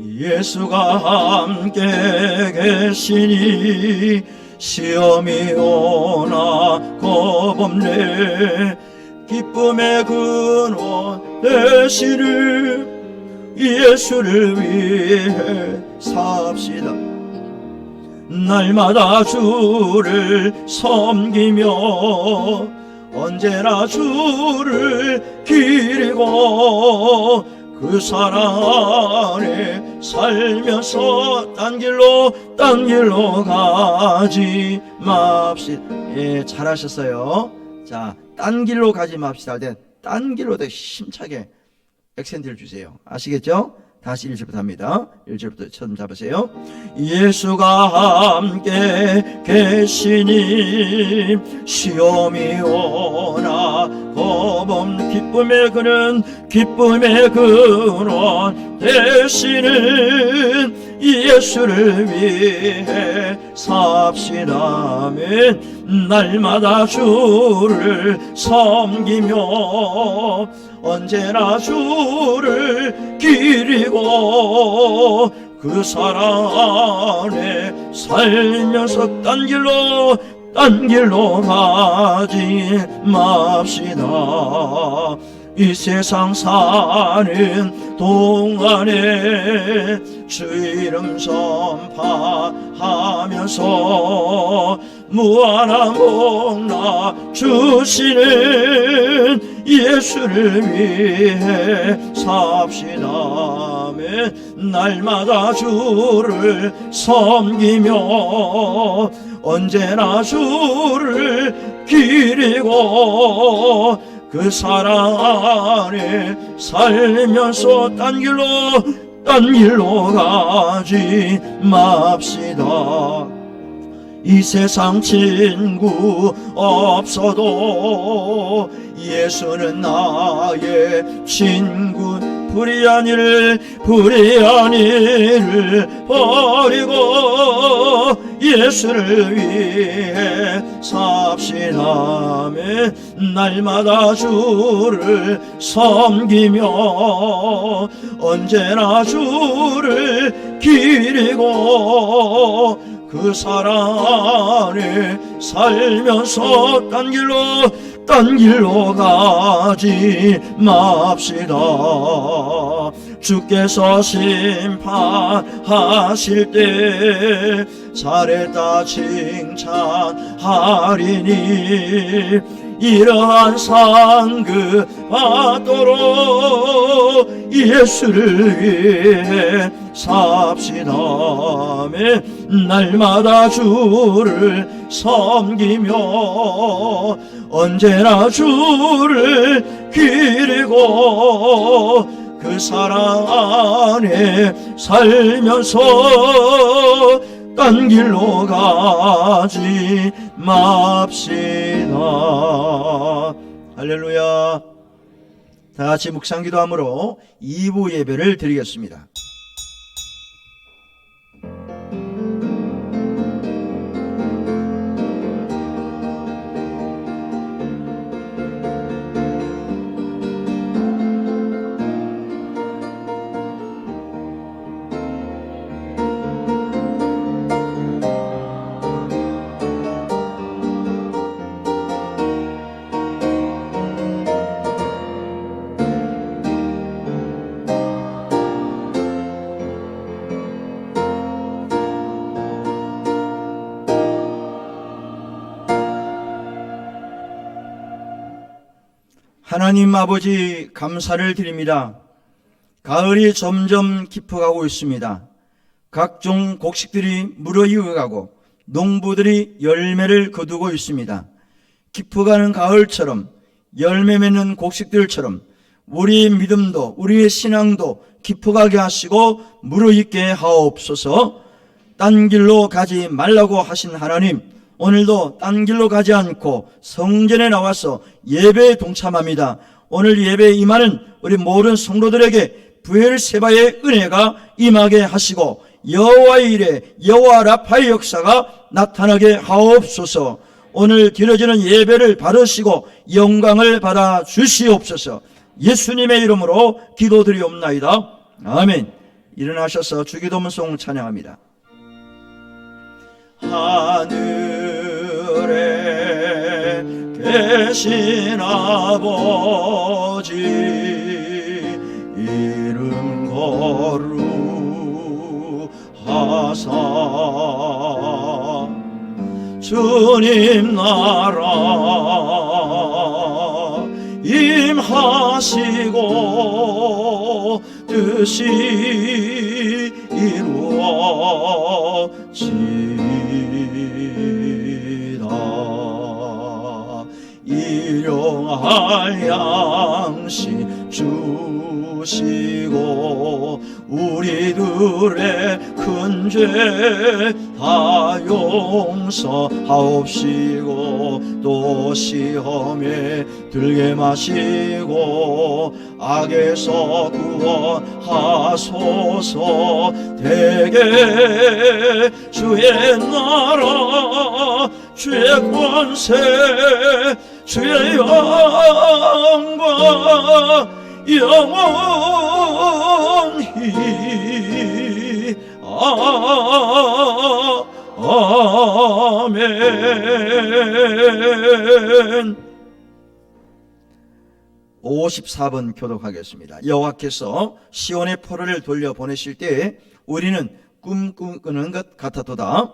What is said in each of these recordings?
예수가 함께 계시니 시험이 오나 겁없네. 기쁨의 근원 되시는 예수를 위해 삽시다. 날마다 주를 섬기며 언제나 주를 기리고 그 사랑 안에 살면서 딴 길로 가지 맙시다. 예, 잘하셨어요. 자, 딴 길로 가지 맙시다 할 때 딴 길로 되게 힘차게 액센트를 주세요. 아시겠죠? 다시 1절부터 합니다. 1절부터 처음 잡으세요. 예수가 함께 계시니 시험이 오나 겁없는 기쁨의 근원 되시는 예수를 위해 삽시다. 아멘. 날마다 주를 섬기며 언제나 주를 기리고 그 사랑 안에 살면서 딴 길로 가지 맙시다. 이 세상 사는 동안에 주 이름 선파하면서 무한한 복나 주시는 예수를 위해 삽시다. 날마다 주를 섬기며 언제나 주를 기리고 그 사랑 안에 살면서 딴 길로 가지 맙시다. 이 세상 친구 없어도 예수는 나의 친구. 불의한 일을 버리고 예수를 위해 삽시다. 날마다 주를 섬기며 언제나 주를 기리고 그 사랑 안에 살면서 딴 길로 가지 맙시다. 주께서 심판하실 때 잘했다 칭찬하리니 이러한 상급 받도록 예수를 위해 삽시다. 날마다 주를 섬기며 언제나 주를 기리고 그 사랑 안에 살면서 딴 길로 가지 맙시다. 할렐루야. 다 같이 묵상기도함으로 2부 예배를 드리겠습니다. 하나님 아버지 감사를 드립니다. 가을이 점점 깊어가고 있습니다. 각종 곡식들이 무르익어가고 농부들이 열매를 거두고 있습니다. 깊어가는 가을처럼 열매 맺는 곡식들처럼 우리의 믿음도 우리의 신앙도 깊어가게 하시고 무르익게 하옵소서. 딴 길로 가지 말라고 하신 하나님, 오늘도 딴 길로 가지 않고 성전에 나와서 예배에 동참합니다. 오늘 예배에 임하는 우리 모든 성도들에게 브엘세바의 은혜가 임하게 하시고 여호와의 일에 여호와 라파의 역사가 나타나게 하옵소서. 오늘 드려지는 예배를 받으시고 영광을 받아 주시옵소서. 예수님의 이름으로 기도드리옵나이다. 아멘. 일어나셔서 주기도문송 찬양합니다. 하늘에 계신 아버지 이름 거룩하사 주님 나라 임하시고 뜻이 이루어지다. 일용할 양식 주시고 우리들의 큰 죄 다 용서하옵시고 또 시험에 들게 마시고 악에서 구원하소서. 대개 주의 나라 주의 권세 주의 영광 영원히 아멘. 54번 교독하겠습니다. 여호와께서 시온의 포로를 돌려보내실 때 우리는 꿈꾸는 것 같았도다.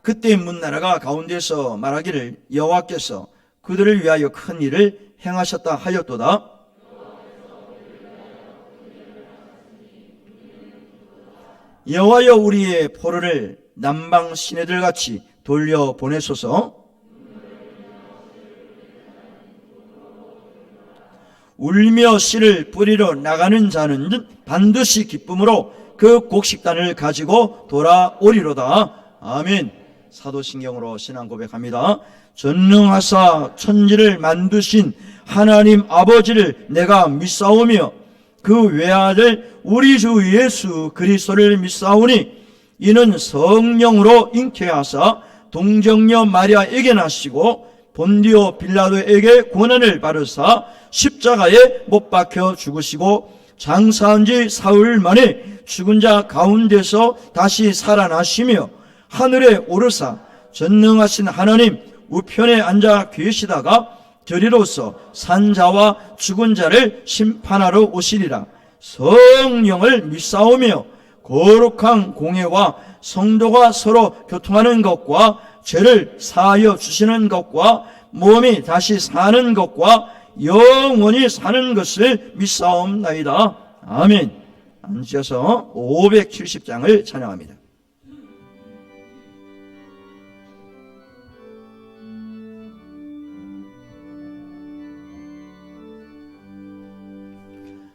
그때 문나라가 가운데서 말하기를 여호와께서 그들을 위하여 큰 일을 행하셨다 하였도다. 여호와여 우리의 포로를 남방 시내들같이 돌려보내소서. 울며 씨를 뿌리러 나가는 자는 반드시 기쁨으로 그 곡식단을 가지고 돌아오리로다. 아멘. 사도신경으로 신앙 고백합니다. 전능하사 천지를 만드신 하나님 아버지를 내가 믿사오며 그 외아들 우리 주 예수 그리스도를 믿사오니 이는 성령으로 잉태하사 동정녀 마리아에게 나시고 본디오 빌라도에게 고난을 받으사 십자가에 못 박혀 죽으시고 장사한 지 사흘 만에 죽은 자 가운데서 다시 살아나시며 하늘에 오르사 전능하신 하나님 우편에 앉아 계시다가 저리로서 산자와 죽은 자를 심판하러 오시리라. 성령을 믿사오며 거룩한 공회와 성도가 서로 교통하는 것과 죄를 사하여 주시는 것과 몸이 다시 사는 것과 영원히 사는 것을 믿사옵나이다. 아멘. 앉으셔서 570장을 찬양합니다.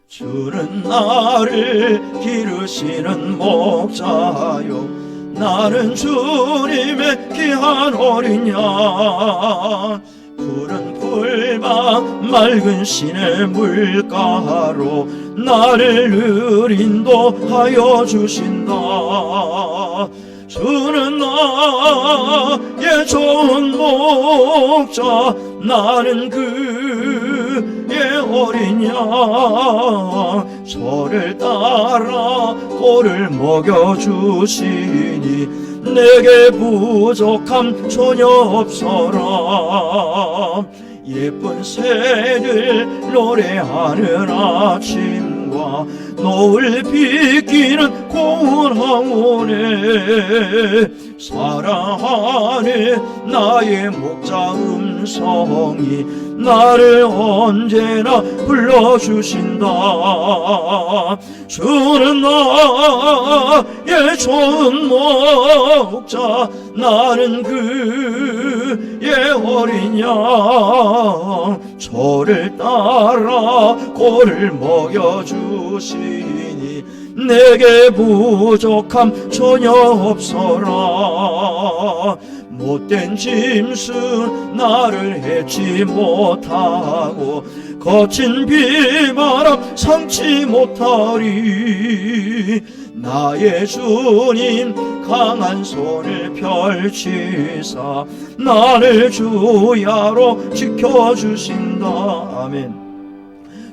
주는 나를 기르시는 목자요 나는 주님의 귀한 어린 양 푸른 풀밭 맑은 시내 물가로 나를 늘 인도하여 주신다. 주는 나의 좋은 목자 나는 그의 어린 양 저를 따라 꼴을 먹여주시니 내게 부족함 전혀 없어라. 예쁜 새들 노래하는 아침과 노을 비키는 고운 황혼에 사랑하는 나의 목자 음성이 나를 언제나 불러주신다. 주는 나의 좋은 목자 나는 그의 어린 양 저를 따라 꼴을 먹여주시니 내게 부족함 전혀 없어라. 못된 짐승 나를 해치 못하고 거친 비바람 상치 못하리. 나의 주님 강한 손을 펼치사 나를 주야로 지켜주신다. 아멘.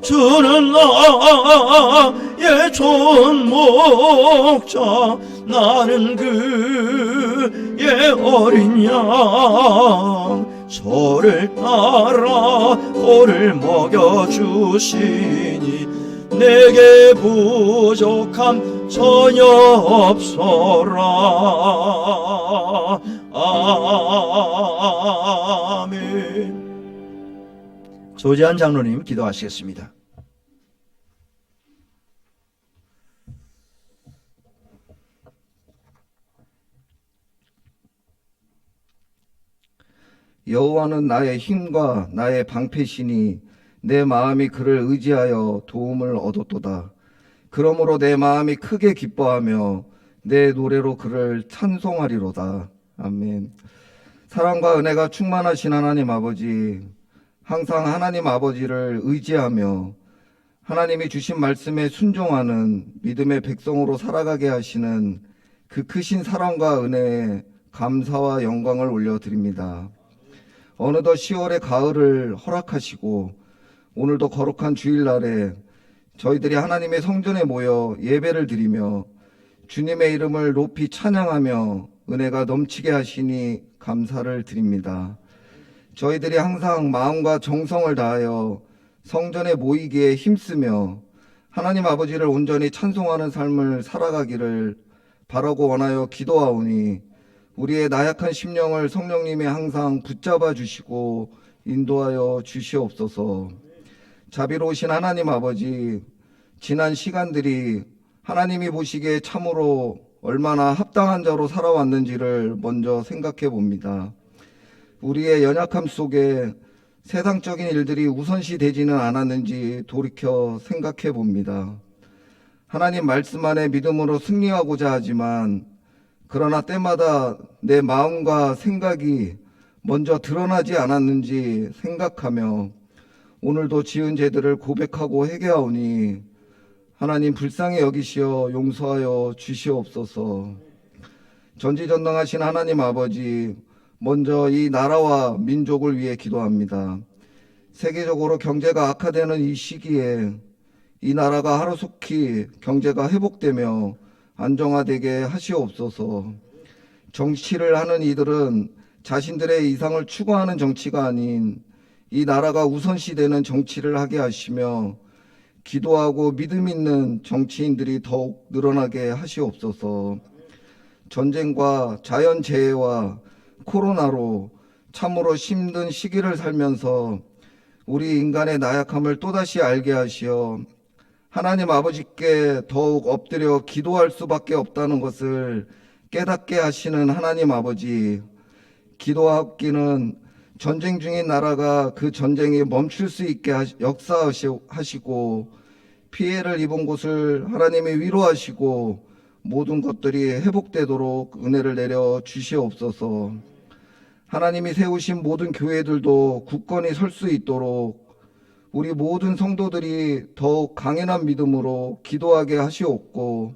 주는 나의 좋은 목자, 나는 그의 어린 양. 소를 따라 꼴을 먹여주시니 내게 부족함 전혀 없어라. 아멘. 조재한 장로님 기도하시겠습니다. 여호와는 나의 힘과 나의 방패시니 내 마음이 그를 의지하여 도움을 얻었도다. 그러므로 내 마음이 크게 기뻐하며 내 노래로 그를 찬송하리로다. 아멘. 사랑과 은혜가 충만하신 하나님 아버지, 항상 하나님 아버지를 의지하며 하나님이 주신 말씀에 순종하는 믿음의 백성으로 살아가게 하시는 그 크신 사랑과 은혜에 감사와 영광을 올려드립니다. 어느덧 10월의 가을을 허락하시고 오늘도 거룩한 주일날에 저희들이 하나님의 성전에 모여 예배를 드리며 주님의 이름을 높이 찬양하며 은혜가 넘치게 하시니 감사를 드립니다. 저희들이 항상 마음과 정성을 다하여 성전에 모이기에 힘쓰며 하나님 아버지를 온전히 찬송하는 삶을 살아가기를 바라고 원하여 기도하오니 우리의 나약한 심령을 성령님이 항상 붙잡아 주시고 인도하여 주시옵소서. 자비로우신 하나님 아버지, 지난 시간들이 하나님이 보시기에 참으로 얼마나 합당한 자로 살아왔는지를 먼저 생각해 봅니다. 우리의 연약함 속에 세상적인 일들이 우선시 되지는 않았는지 돌이켜 생각해 봅니다. 하나님 말씀 안에 믿음으로 승리하고자 하지만 그러나 때마다 내 마음과 생각이 먼저 드러나지 않았는지 생각하며 오늘도 지은 죄들을 고백하고 회개하오니 하나님 불쌍히 여기시어 용서하여 주시옵소서. 전지전능하신 하나님 아버지, 먼저 이 나라와 민족을 위해 기도합니다. 세계적으로 경제가 악화되는 이 시기에 이 나라가 하루속히 경제가 회복되며 안정화되게 하시옵소서. 정치를 하는 이들은 자신들의 이상을 추구하는 정치가 아닌 이 나라가 우선시되는 정치를 하게 하시며 기도하고 믿음 있는 정치인들이 더욱 늘어나게 하시옵소서. 전쟁과 자연재해와 코로나로 참으로 힘든 시기를 살면서 우리 인간의 나약함을 또다시 알게 하시어 하나님 아버지께 더욱 엎드려 기도할 수밖에 없다는 것을 깨닫게 하시는 하나님 아버지, 기도하기는 전쟁 중인 나라가 그 전쟁이 멈출 수 있게 역사하시고 피해를 입은 곳을 하나님이 위로하시고 모든 것들이 회복되도록 은혜를 내려 주시옵소서. 하나님이 세우신 모든 교회들도 굳건히 설 수 있도록 우리 모든 성도들이 더욱 강인한 믿음으로 기도하게 하시옵고,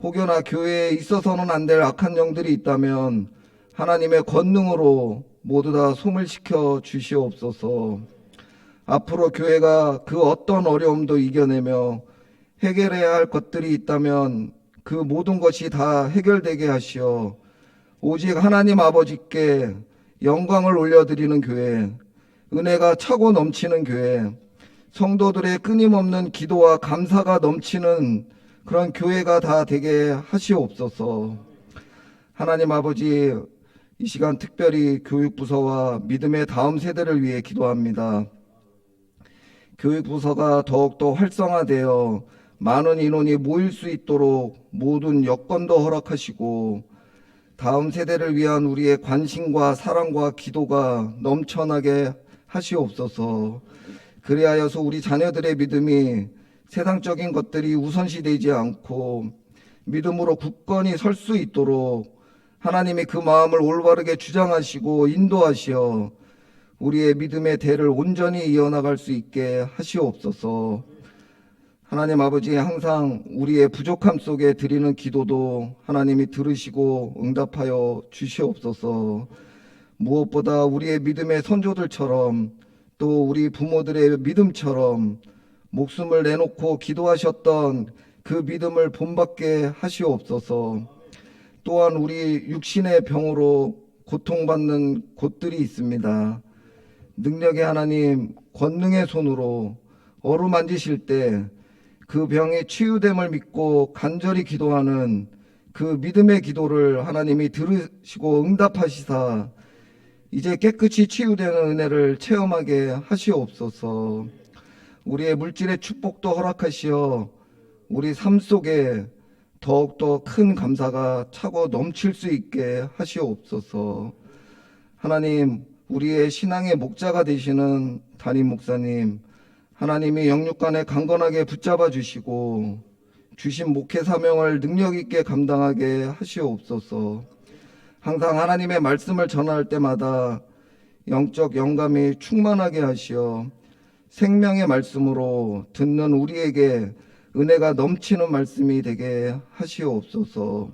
혹여나 교회에 있어서는 안 될 악한 영들이 있다면 하나님의 권능으로 모두 다 소멸시켜 주시옵소서. 앞으로 교회가 그 어떤 어려움도 이겨내며 해결해야 할 것들이 있다면 그 모든 것이 다 해결되게 하시어 오직 하나님 아버지께 영광을 올려드리는 교회, 은혜가 차고 넘치는 교회, 성도들의 끊임없는 기도와 감사가 넘치는 그런 교회가 다 되게 하시옵소서. 하나님 아버지, 이 시간 특별히 교육부서와 믿음의 다음 세대를 위해 기도합니다. 교육부서가 더욱더 활성화되어 많은 인원이 모일 수 있도록 모든 여건도 허락하시고 다음 세대를 위한 우리의 관심과 사랑과 기도가 넘쳐나게 하시옵소서. 그리하여서 우리 자녀들의 믿음이 세상적인 것들이 우선시 되지 않고 믿음으로 굳건히 설 수 있도록 하나님이 그 마음을 올바르게 주장하시고 인도하시어 우리의 믿음의 대를 온전히 이어나갈 수 있게 하시옵소서. 하나님 아버지, 항상 우리의 부족함 속에 드리는 기도도 하나님이 들으시고 응답하여 주시옵소서. 무엇보다 우리의 믿음의 선조들처럼, 또 우리 부모들의 믿음처럼 목숨을 내놓고 기도하셨던 그 믿음을 본받게 하시옵소서. 또한 우리 육신의 병으로 고통받는 곳들이 있습니다. 능력의 하나님, 권능의 손으로 어루만지실 때 그 병의 치유됨을 믿고 간절히 기도하는 그 믿음의 기도를 하나님이 들으시고 응답하시사 이제 깨끗이 치유되는 은혜를 체험하게 하시옵소서. 우리의 물질의 축복도 허락하시어 우리 삶 속에 더욱더 큰 감사가 차고 넘칠 수 있게 하시옵소서. 하나님, 우리의 신앙의 목자가 되시는 담임 목사님, 하나님이 영육간에 강건하게 붙잡아 주시고 주신 목회 사명을 능력 있게 감당하게 하시옵소서. 항상 하나님의 말씀을 전할 때마다 영적 영감이 충만하게 하시어 생명의 말씀으로 듣는 우리에게 은혜가 넘치는 말씀이 되게 하시옵소서.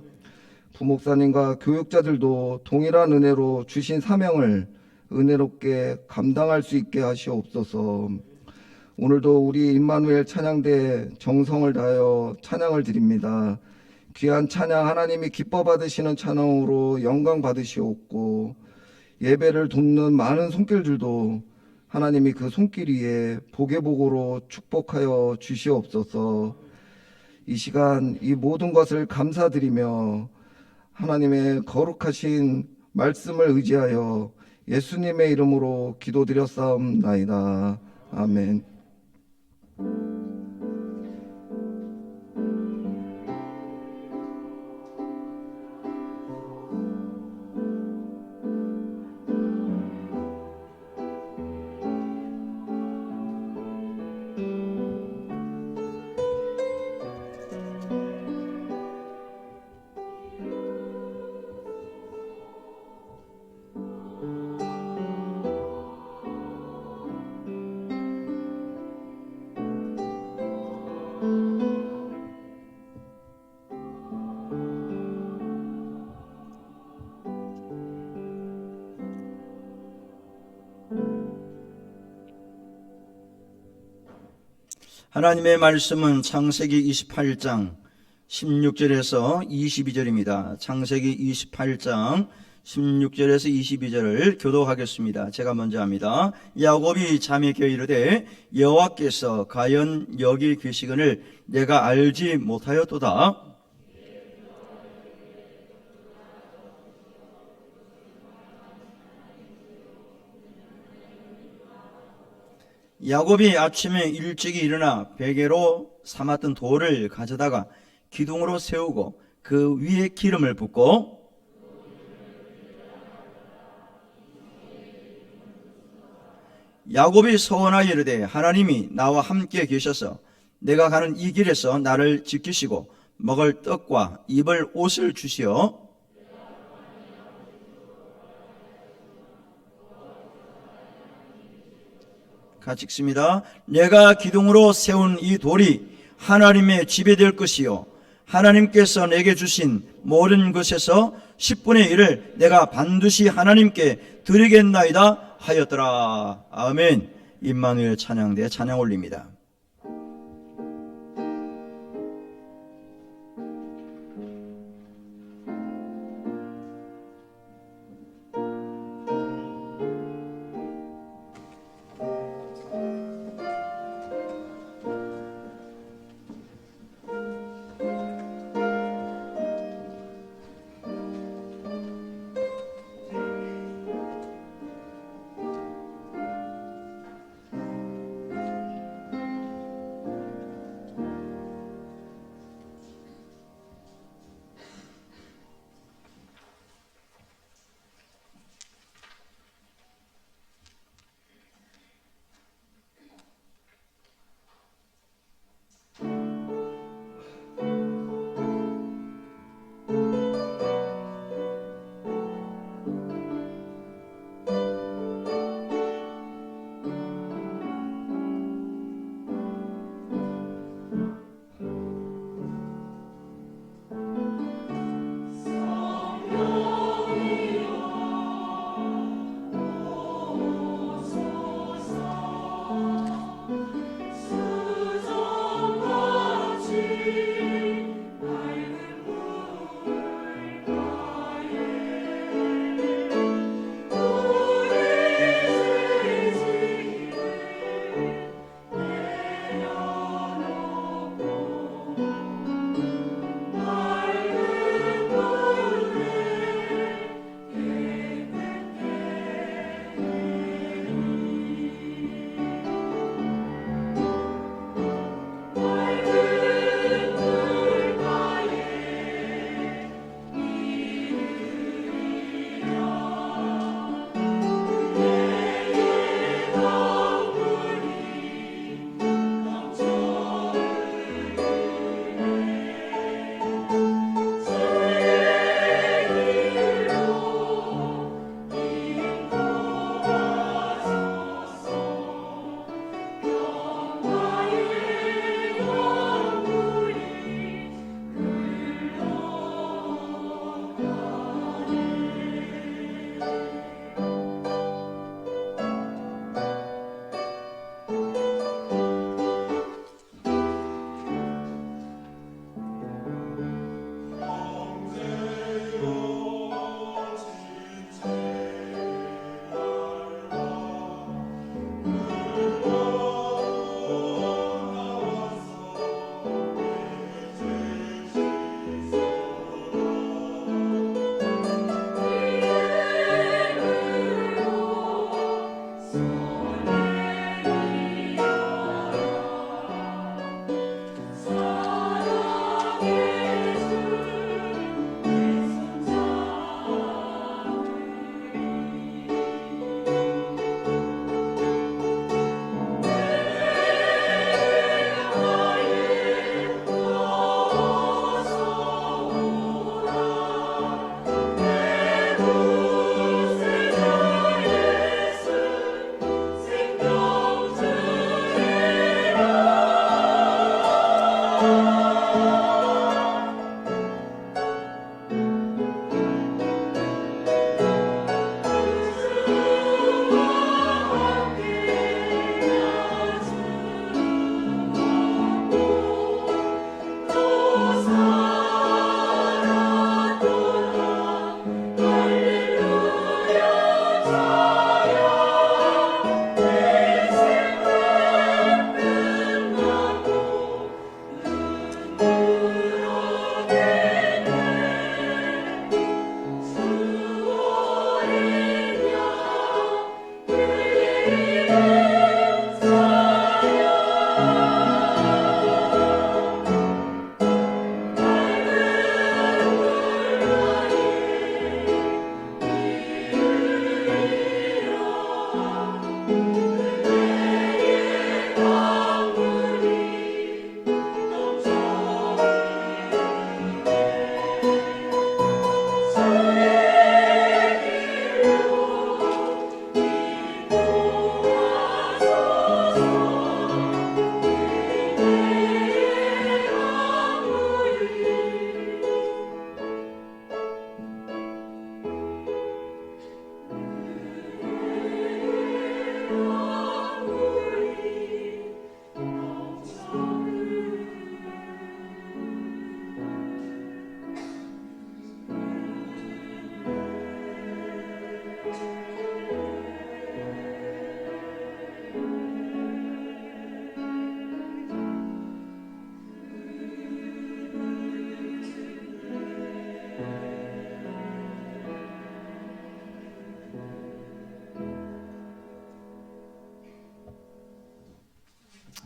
부목사님과 교육자들도 동일한 은혜로 주신 사명을 은혜롭게 감당할 수 있게 하시옵소서. 오늘도 우리 임마누엘 찬양대 정성을 다하여 찬양을 드립니다. 귀한 찬양, 하나님이 기뻐 받으시는 찬양으로 영광 받으시옵고, 예배를 돕는 많은 손길들도 하나님이 그 손길 위에 보배복으로 축복하여 주시옵소서. 이 시간 이 모든 것을 감사드리며 하나님의 거룩하신 말씀을 의지하여 예수님의 이름으로 기도드렸사옵나이다. 아멘. 하나님의 말씀은 창세기 28장 16절에서 22절입니다. 창세기 28장 16절에서 22절을 교독하겠습니다. 제가 먼저 합니다. 야곱이 잠에 깨어 이르되 여호와께서 과연 여기 계시거늘 내가 알지 못하였도다. 야곱이 아침에 일찍이 일어나 베개로 삼았던 돌을 가져다가 기둥으로 세우고 그 위에 기름을 붓고 야곱이 서원하여 이르되 하나님이 나와 함께 계셔서 내가 가는 이 길에서 나를 지키시고 먹을 떡과 입을 옷을 주시어 같이 읽습니다. 내가 기둥으로 세운 이 돌이 하나님의 집이 될 것이요 하나님께서 내게 주신 모든 것에서 10분의 1을 내가 반드시 하나님께 드리겠나이다 하였더라. 아멘. 임마누엘 찬양대 찬양 올립니다.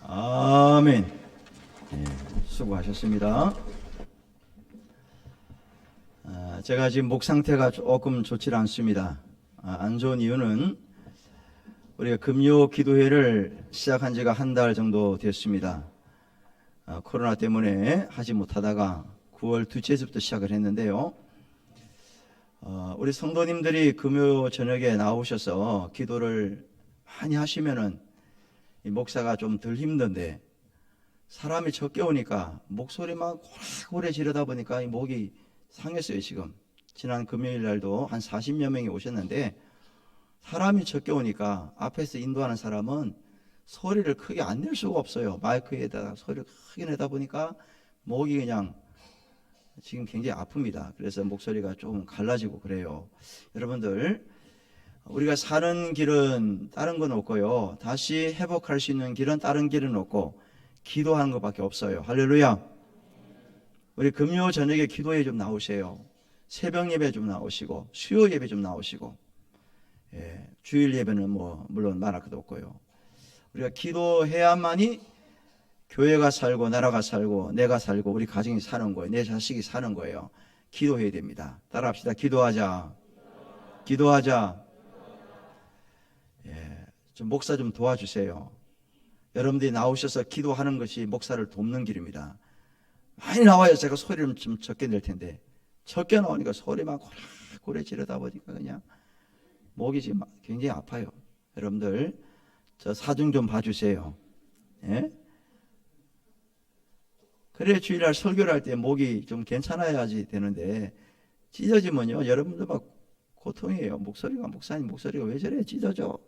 아멘. 수고하셨습니다. 제가 지금 목 상태가 조금 좋지 않습니다. 안 좋은 이유는 우리가 금요 기도회를 시작한 지가 한 달 정도 됐습니다. 코로나 때문에 하지 못하다가 9월 둘째 주부터 시작을 했는데요. 우리 성도님들이 금요 저녁에 나오셔서 기도를 많이 하시면은 이 목사가 좀 덜 힘든데, 사람이 적게 오니까 목소리만 고래고래 지르다 보니까 이 목이 상했어요. 지금 지난 금요일 날도 한 40여 명이 오셨는데, 사람이 적게 오니까 앞에서 인도하는 사람은 소리를 크게 안 낼 수가 없어요. 마이크에다가 소리를 크게 내다 보니까 목이 그냥 지금 굉장히 아픕니다. 그래서 목소리가 좀 갈라지고 그래요. 여러분들, 우리가 사는 길은 다른 건 없고요, 다시 회복할 수 있는 길은 다른 길은 없고 기도하는 것밖에 없어요. 할렐루야. 우리 금요 저녁에 기도에 좀 나오세요. 새벽 예배 좀 나오시고 수요 예배 좀 나오시고, 주일 예배는 뭐 물론 말할 것도 없고요. 우리가 기도해야만이 교회가 살고 나라가 살고 내가 살고 우리 가정이 사는 거예요. 내 자식이 사는 거예요. 기도해야 됩니다. 따라합시다. 기도하자. 기도하자. 좀 목사 좀 도와주세요. 여러분들이 나오셔서 기도하는 것이 목사를 돕는 길입니다. 많이 나와요. 제가 소리를 좀 적게 낼 텐데, 적게 나오니까 소리만 고래 지르다 보니까 그냥 목이 지금 굉장히 아파요. 여러분들, 저 사중 좀 봐주세요. 예? 그래 주일날 설교를 할 때 목이 좀 괜찮아야지 되는데, 찢어지면요 여러분들 막 고통이에요. 목사님 목소리가 왜 저래 찢어져?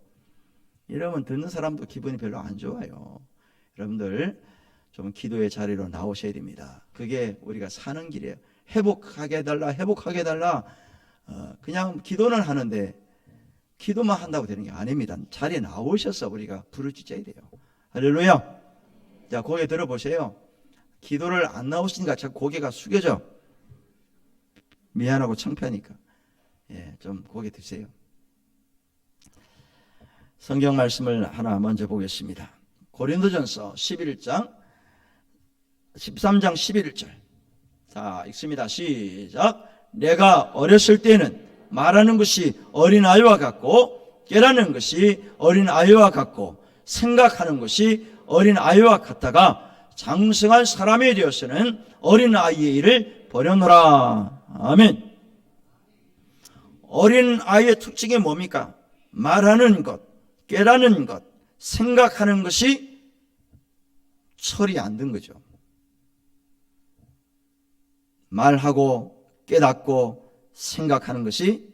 이러면 듣는 사람도 기분이 별로 안 좋아요. 여러분들 좀 기도의 자리로 나오셔야 됩니다. 그게 우리가 사는 길이에요. 회복하게 해달라, 회복하게 해달라. 그냥 기도는 하는데 기도만 한다고 되는 게 아닙니다. 자리에 나오셔서 우리가 부르짖어야 돼요. 할렐루야. 자, 고개 들어보세요. 기도를 안 나오시니까 자꾸 고개가 숙여져. 미안하고 창피하니까. 좀 고개 드세요. 성경 말씀을 하나 먼저 보겠습니다. 고린도전서 13장 11절. 자, 읽습니다. 시작. 내가 어렸을 때는 말하는 것이 어린아이와 같고 깨닫는 것이 어린아이와 같고 생각하는 것이 어린아이와 같다가 장성한 사람이 되어서는 어린아이의 일을 버려놓으라. 아멘. 어린아이의 특징이 뭡니까? 말하는 것, 깨닫는 것, 생각하는 것이 철이 안 든 거죠. 말하고 깨닫고 생각하는 것이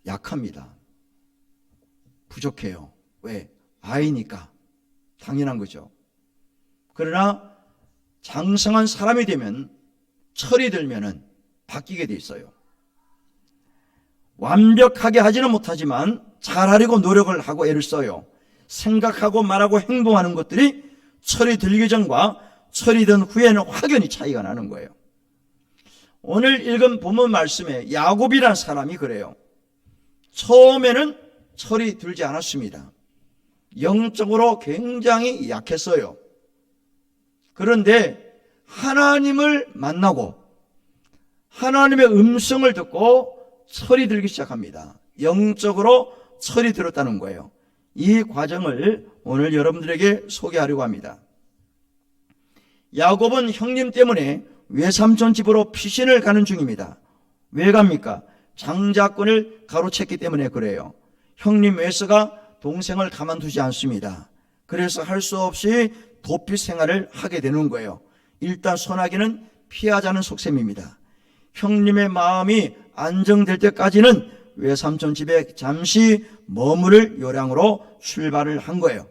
약합니다. 부족해요. 왜? 아이니까. 당연한 거죠. 그러나 장성한 사람이 되면, 철이 들면은 바뀌게 돼 있어요. 완벽하게 하지는 못하지만 잘하려고 노력을 하고 애를 써요. 생각하고 말하고 행동하는 것들이 철이 들기 전과 철이 든 후에는 확연히 차이가 나는 거예요. 오늘 읽은 본문 말씀에 야곱이라는 사람이 그래요. 처음에는 철이 들지 않았습니다. 영적으로 굉장히 약했어요. 그런데 하나님을 만나고 하나님의 음성을 듣고 철이 들기 시작합니다. 영적으로 철이 들었다는 거예요. 이 과정을 오늘 여러분들에게 소개하려고 합니다. 야곱은 형님 때문에 외삼촌 집으로 피신을 가는 중입니다. 왜 갑니까? 장자권을 가로챘기 때문에 그래요. 형님 에서가 동생을 가만두지 않습니다. 그래서 할 수 없이 도피 생활을 하게 되는 거예요. 일단 소나기는 피하자는 속셈입니다. 형님의 마음이 안정될 때까지는 외삼촌 집에 잠시 머무를 요량으로 출발을 한 거예요.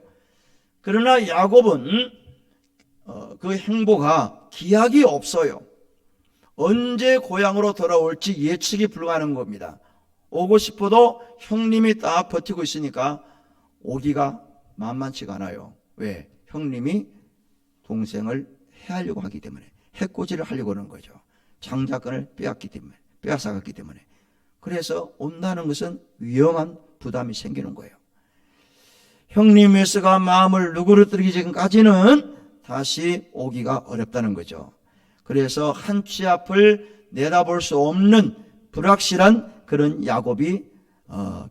그러나 야곱은 그 행보가 기약이 없어요. 언제 고향으로 돌아올지 예측이 불가능한 겁니다. 오고 싶어도 형님이 딱 버티고 있으니까 오기가 만만치가 않아요. 왜? 형님이 동생을 해하려고 하기 때문에, 해코지를 하려고 하는 거죠. 장자권을 빼앗아갔기 때문에. 그래서 온다는 것은 위험한 부담이 생기는 거예요. 형님 웨스가 마음을 누그러뜨리기 전까지는 다시 오기가 어렵다는 거죠. 그래서 한 치 앞을 내다볼 수 없는 불확실한 그런 야곱이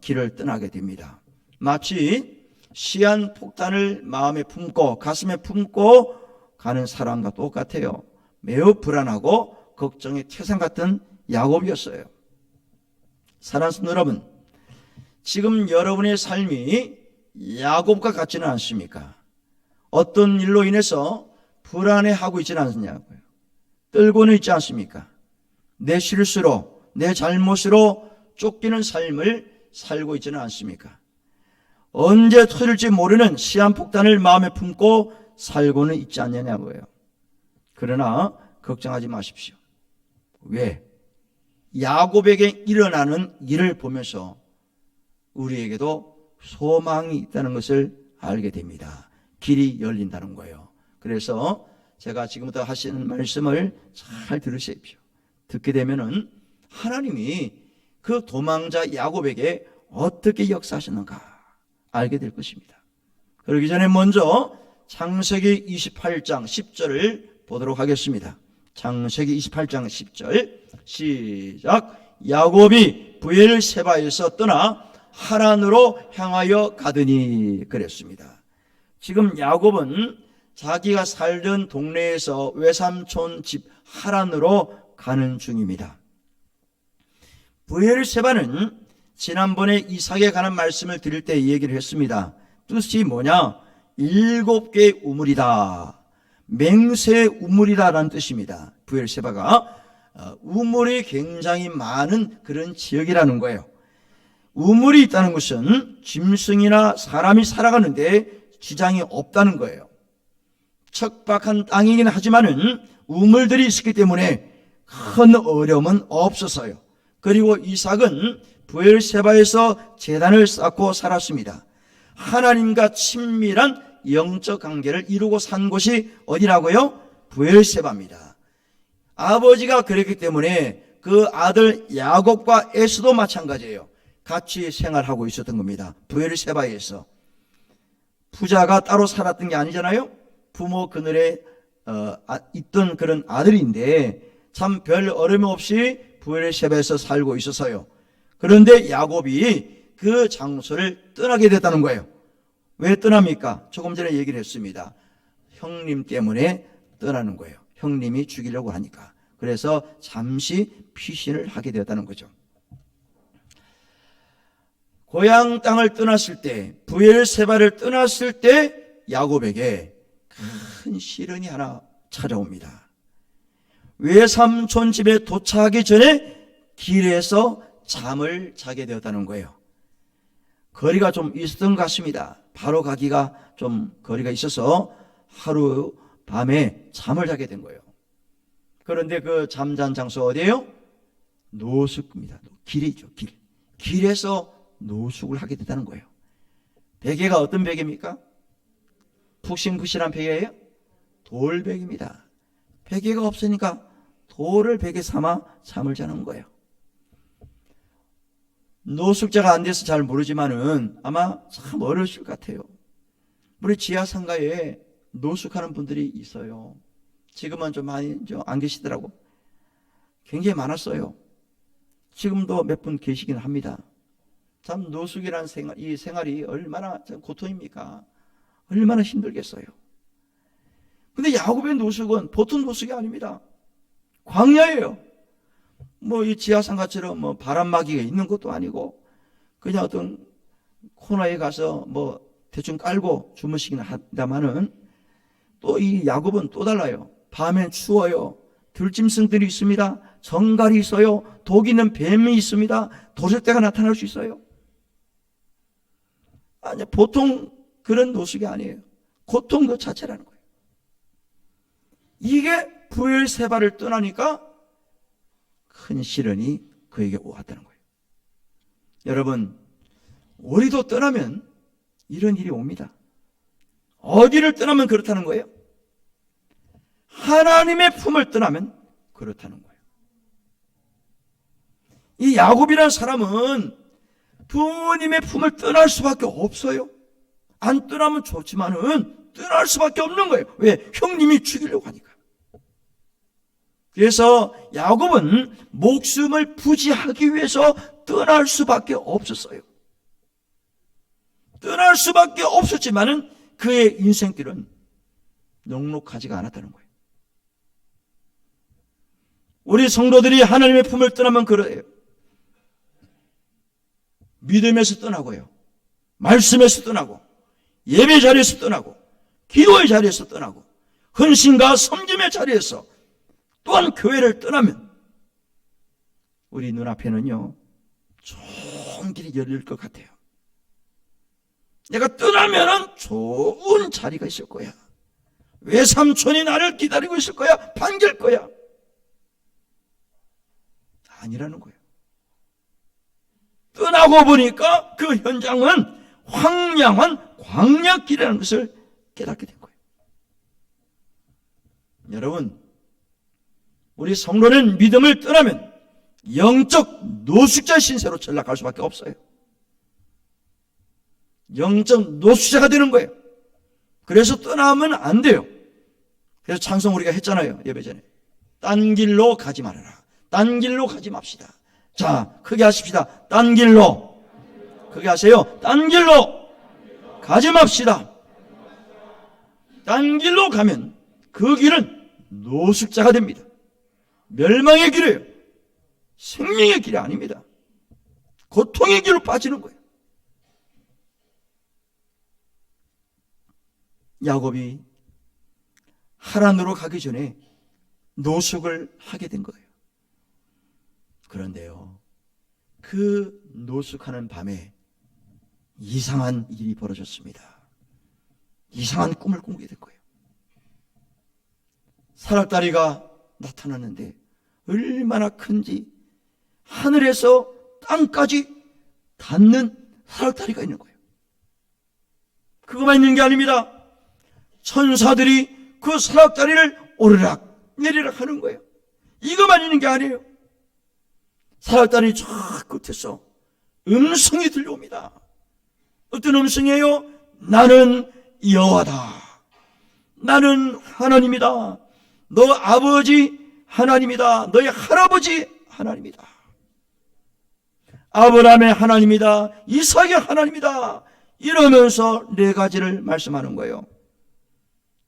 길을 떠나게 됩니다. 마치 시한폭탄을 마음에 품고 가슴에 품고 가는 사람과 똑같아요. 매우 불안하고 걱정의 태산 같은 야곱이었어요. 사랑하는 여러분, 지금 여러분의 삶이 야곱과 같지는 않습니까? 어떤 일로 인해서 불안해하고 있지는 않느냐고요. 떨고는 있지 않습니까? 내 실수로, 내 잘못으로 쫓기는 삶을 살고 있지는 않습니까? 언제 터질지 모르는 시한폭탄을 마음에 품고 살고는 있지 않느냐고요. 그러나 걱정하지 마십시오. 왜? 야곱에게 일어나는 일을 보면서 우리에게도 소망이 있다는 것을 알게 됩니다. 길이 열린다는 거예요. 그래서 제가 지금부터 하시는 말씀을 잘 들으십시오. 듣게 되면은 하나님이 그 도망자 야곱에게 어떻게 역사하셨는가 알게 될 것입니다. 그러기 전에 먼저 창세기 28장 10절을 보도록 하겠습니다. 창세기 28장 10절 시작. 야곱이 브엘세바에서 떠나 하란으로 향하여 가더니 그랬습니다. 지금 야곱은 자기가 살던 동네에서 외삼촌 집 하란으로 가는 중입니다. 브엘세바는 지난번에 이삭에 관한 말씀을 드릴 때 얘기를 했습니다. 뜻이 뭐냐? 7개의 우물이다. 맹세 우물이다라는 뜻입니다. 브엘세바가 우물이 굉장히 많은 그런 지역이라는 거예요. 우물이 있다는 것은 짐승이나 사람이 살아가는데 지장이 없다는 거예요. 척박한 땅이긴 하지만은 우물들이 있었기 때문에 큰 어려움은 없었어요. 그리고 이삭은 브엘세바에서 제단을 쌓고 살았습니다. 하나님과 친밀한 영적 관계를 이루고 산 곳이 어디라고요? 브엘세바입니다. 아버지가 그랬기 때문에 그 아들 야곱과 에서도 마찬가지예요. 같이 생활하고 있었던 겁니다. 브엘세바에서. 부자가 따로 살았던 게 아니잖아요. 부모 그늘에 있던 그런 아들인데 참 별 어려움 없이 브엘세바에서 살고 있었어요. 그런데 야곱이 그 장소를 떠나게 됐다는 거예요. 왜 떠납니까? 조금 전에 얘기를 했습니다. 형님 때문에 떠나는 거예요. 형님이 죽이려고 하니까. 그래서 잠시 피신을 하게 되었다는 거죠. 고향 땅을 떠났을 때, 브엘세바를 떠났을 때 야곱에게 큰 시련이 하나 찾아옵니다. 외삼촌 집에 도착하기 전에 길에서 잠을 자게 되었다는 거예요. 거리가 좀 있었던 것 같습니다. 바로 가기가 좀 거리가 있어서 하루 밤에 잠을 자게 된 거예요. 그런데 그 잠잔 장소 어디예요? 노숙입니다. 길이죠, 길. 길에서 노숙을 하게 됐다는 거예요. 베개가 어떤 베개입니까? 푹신푹신한 베개예요? 돌베개입니다. 베개가 없으니까 돌을 베개 삼아 잠을 자는 거예요. 노숙자가 안 돼서 잘 모르지만은 아마 참 어려우실 것 같아요. 우리 지하상가에 노숙하는 분들이 있어요. 지금은 좀 많이 안 계시더라고. 굉장히 많았어요. 지금도 몇 분 계시긴 합니다. 참 노숙이라는 이 생활이 얼마나 고통입니까? 얼마나 힘들겠어요. 근데 야곱의 노숙은 보통 노숙이 아닙니다. 광야예요. 뭐 이 지하상가처럼 뭐 바람막이가 있는 것도 아니고 그냥 어떤 코너에 가서 뭐 대충 깔고 주무시긴 한다마는 또 이 야곱은 또 달라요. 밤엔 추워요. 들짐승들이 있습니다. 정갈이 있어요. 독 있는 뱀이 있습니다. 도적대가 나타날 수 있어요. 아니 보통 그런 노숙이 아니에요. 고통 그 자체라는 거예요. 이게 브엘세바를 떠나니까 큰 시련이 그에게 왔다는 거예요. 여러분, 우리도 떠나면 이런 일이 옵니다. 어디를 떠나면 그렇다는 거예요? 하나님의 품을 떠나면 그렇다는 거예요. 이 야곱이라는 사람은 부모님의 품을 떠날 수밖에 없어요. 안 떠나면 좋지만은 떠날 수밖에 없는 거예요. 왜? 형님이 죽이려고 하니까. 그래서 야곱은 목숨을 부지하기 위해서 떠날 수밖에 없었어요. 떠날 수밖에 없었지만은 그의 인생길은 넉넉하지가 않았다는 거예요. 우리 성도들이 하나님의 품을 떠나면 그래요. 믿음에서 떠나고요. 말씀에서 떠나고, 예배 자리에서 떠나고, 기도의 자리에서 떠나고, 헌신과 섬김의 자리에서 또한 교회를 떠나면 우리 눈앞에는요, 좋은 길이 열릴 것 같아요. 내가 떠나면은 좋은 자리가 있을 거야. 외삼촌이 나를 기다리고 있을 거야. 반길 거야. 아니라는 거예요. 떠나고 보니까 그 현장은 황량한 광야길이라는 것을 깨닫게 된 거예요. 여러분, 우리 성도는 믿음을 떠나면 영적 노숙자 신세로 전락할 수밖에 없어요. 영적 노숙자가 되는 거예요. 그래서 떠나면 안 돼요. 그래서 찬송 우리가 했잖아요, 예배 전에. 딴 길로 가지 말아라. 딴 길로 가지 맙시다. 자, 크게 하십시다. 딴 길로. 크게 하세요. 딴 길로 가지 맙시다. 딴 길로 가면 그 길은 노숙자가 됩니다. 멸망의 길이에요. 생명의 길이 아닙니다. 고통의 길로 빠지는 거예요. 야곱이 하란으로 가기 전에 노숙을 하게 된 거예요. 그런데요, 그 노숙하는 밤에 이상한 일이 벌어졌습니다. 이상한 꿈을 꾸게 된 거예요. 사락다리가 나타났는데 얼마나 큰지 하늘에서 땅까지 닿는 사락다리가 있는 거예요. 그것만 있는 게 아닙니다. 천사들이 그 사락다리를 오르락 내리락 하는 거예요. 이것만 있는 게 아니에요. 사락다리 저 끝에서 음성이 들려옵니다. 어떤 음성이에요? 나는 여호와다. 나는 하나님이다. 너 아버지 하나님이다. 너의 할아버지 하나님이다. 아브라함의 하나님이다. 이삭의 하나님이다. 이러면서 네 가지를 말씀하는 거예요.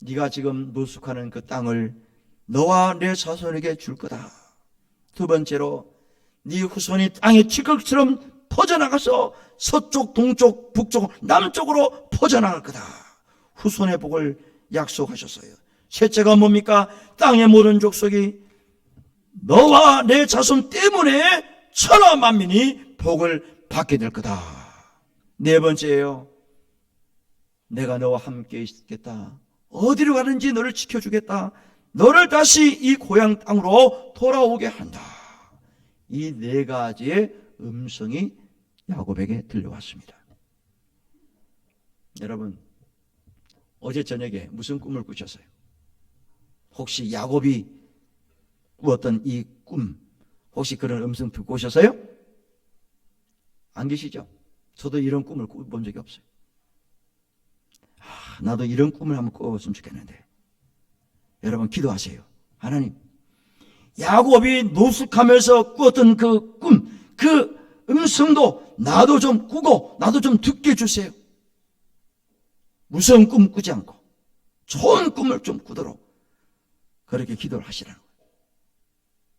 네가 지금 노숙하는 그 땅을 너와 내 자손에게 줄 거다. 두 번째로 네 후손이 땅의 칠흑처럼 퍼져나가서 서쪽, 동쪽, 북쪽, 남쪽으로 퍼져나갈 거다. 후손의 복을 약속하셨어요. 셋째가 뭡니까? 땅의 모든 족속이 너와 내 자손 때문에 천하 만민이 복을 받게 될 거다. 네 번째예요. 내가 너와 함께 있겠다. 어디로 가는지 너를 지켜주겠다. 너를 다시 이 고향 땅으로 돌아오게 한다. 이 네 가지의 음성이 야곱에게 들려왔습니다. 여러분, 어제 저녁에 무슨 꿈을 꾸셨어요? 혹시 야곱이 꾸었던 이 꿈, 혹시 그런 음성 듣고 오셨어요? 안 계시죠? 저도 이런 꿈을 꿔본 적이 없어요. 나도 이런 꿈을 한번 꿔봤으면 좋겠는데. 여러분 기도하세요. 하나님, 야곱이 노숙하면서 꾸었던 그 꿈, 그 음성도 나도 좀 꾸고 나도 좀 듣게 해주세요. 무서운 꿈 꾸지 않고 좋은 꿈을 좀 꾸도록 그렇게 기도를 하시라는 거예요.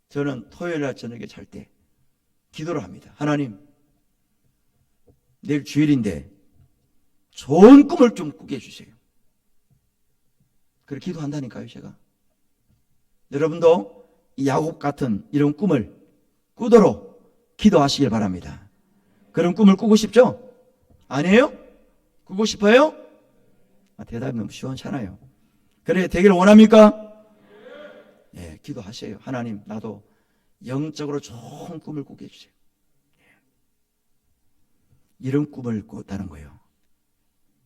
저는 토요일 날 저녁에 잘 때 기도를 합니다. 하나님, 내일 주일인데 좋은 꿈을 좀 꾸게 해주세요. 그렇게 기도한다니까요, 제가. 여러분도 이 야곱 같은 이런 꿈을 꾸도록 기도하시길 바랍니다. 그런 꿈을 꾸고 싶죠? 아니에요? 꾸고 싶어요? 대답이 너무 시원찮아요. 그래 되기를 원합니까? 네, 기도하세요. 하나님, 나도 영적으로 좋은 꿈을 꾸게 해주세요. 이런 꿈을 꿨다는 거예요.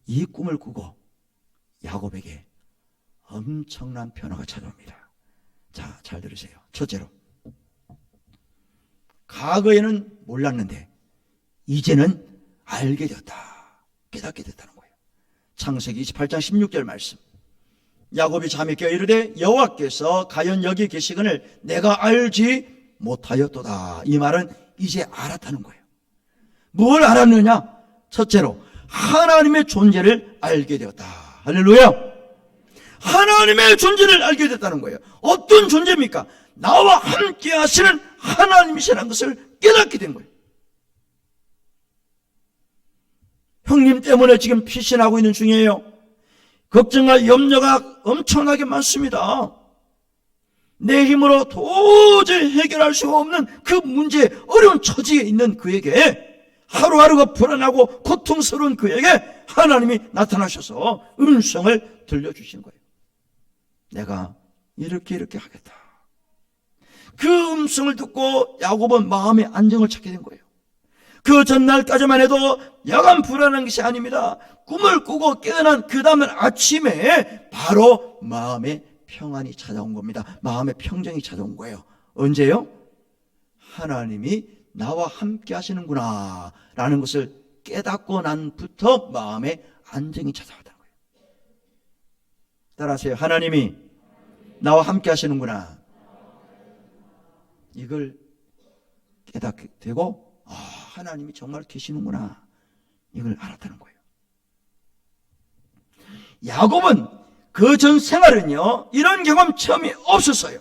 이 꿈을 꾸고 야곱에게 엄청난 변화가 찾아옵니다. 자, 잘 들으세요. 첫째로, 과거에는 몰랐는데 이제는 알게 되었다, 깨닫게 됐다는 거예요. 창세기 28장 16절 말씀. 야곱이 잠에 깨어 이르되 여호와께서 과연 여기 계시거늘 내가 알지 못하였도다. 이 말은 이제 알았다는 거예요. 뭘 알았느냐? 첫째로 하나님의 존재를 알게 되었다. 할렐루야. 하나님의 존재를 알게 됐다는 거예요. 어떤 존재입니까? 나와 함께 하시는 하나님이시라는 것을 깨닫게 된 거예요. 형님 때문에 지금 피신하고 있는 중이에요. 걱정과 염려가 엄청나게 많습니다. 내 힘으로 도저히 해결할 수 없는 그 문제, 어려운 처지에 있는 그에게, 하루하루가 불안하고 고통스러운 그에게 하나님이 나타나셔서 음성을 들려주시는 거예요. 내가 이렇게 하겠다. 그 음성을 듣고 야곱은 마음의 안정을 찾게 된 거예요. 그 전날까지만 해도 여간 불안한 것이 아닙니다. 꿈을 꾸고 깨어난 그 다음날 아침에 바로 마음의 평안이 찾아온 겁니다. 마음의 평정이 찾아온 거예요. 언제요? 하나님이 나와 함께 하시는구나 라는 것을 깨닫고 난부터 마음의 안정이 찾아왔다는 거예요. 따라하세요. 하나님이 나와 함께 하시는구나. 이걸 깨닫게 되고, 하나님이 정말 계시는구나, 이걸 알았다는 거예요. 야곱은 그 전 생활은요, 이런 경험 처음이 없었어요.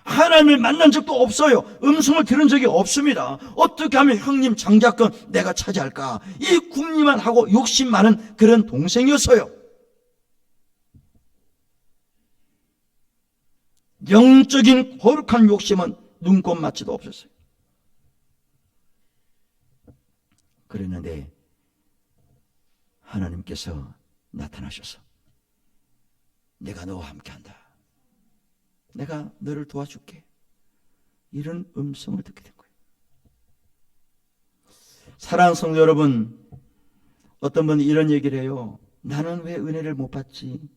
하나님을 만난 적도 없어요. 음성을 들은 적이 없습니다. 어떻게 하면 형님 장자권 내가 차지할까, 이 궁리만 하고 욕심 많은 그런 동생이었어요. 영적인 거룩한 욕심은 눈꼽맞지도 없었어요. 그랬는데 하나님께서 나타나셔서 내가 너와 함께한다, 내가 너를 도와줄게, 이런 음성을 듣게 된 거예요. 사랑하는 성도 여러분, 어떤 분이 이런 얘기를 해요. 나는 왜 은혜를 못 받지?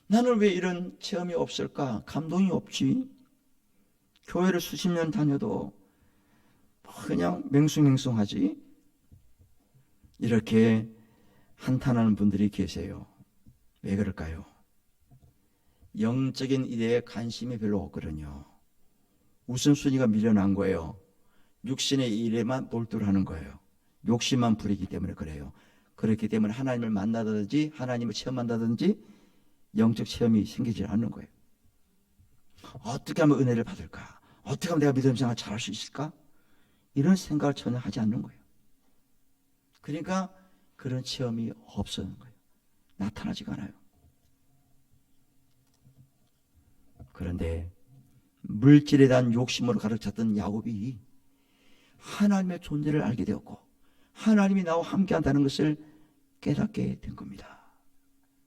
나는 왜 이런 체험이 없을까? 감동이 없지? 교회를 수십 년 다녀도 그냥 맹숭맹숭하지? 이렇게 한탄하는 분들이 계세요. 왜 그럴까요? 영적인 일에 관심이 별로 없거든요. 우선순위가 밀려난 거예요. 육신의 일에만 몰두를 하는 거예요. 욕심만 부리기 때문에 그래요. 그렇기 때문에 하나님을 만나든지 하나님을 체험한다든지 영적 체험이 생기지 않는 거예요. 어떻게 하면 은혜를 받을까? 어떻게 하면 내가 믿음 생활 잘할 수 있을까? 이런 생각을 전혀 하지 않는 거예요. 그러니까 그런 체험이 없어지는 거예요. 나타나지가 않아요. 그런데 물질에 대한 욕심으로 가득 찼던 야곱이 하나님의 존재를 알게 되었고 하나님이 나와 함께한다는 것을 깨닫게 된 겁니다.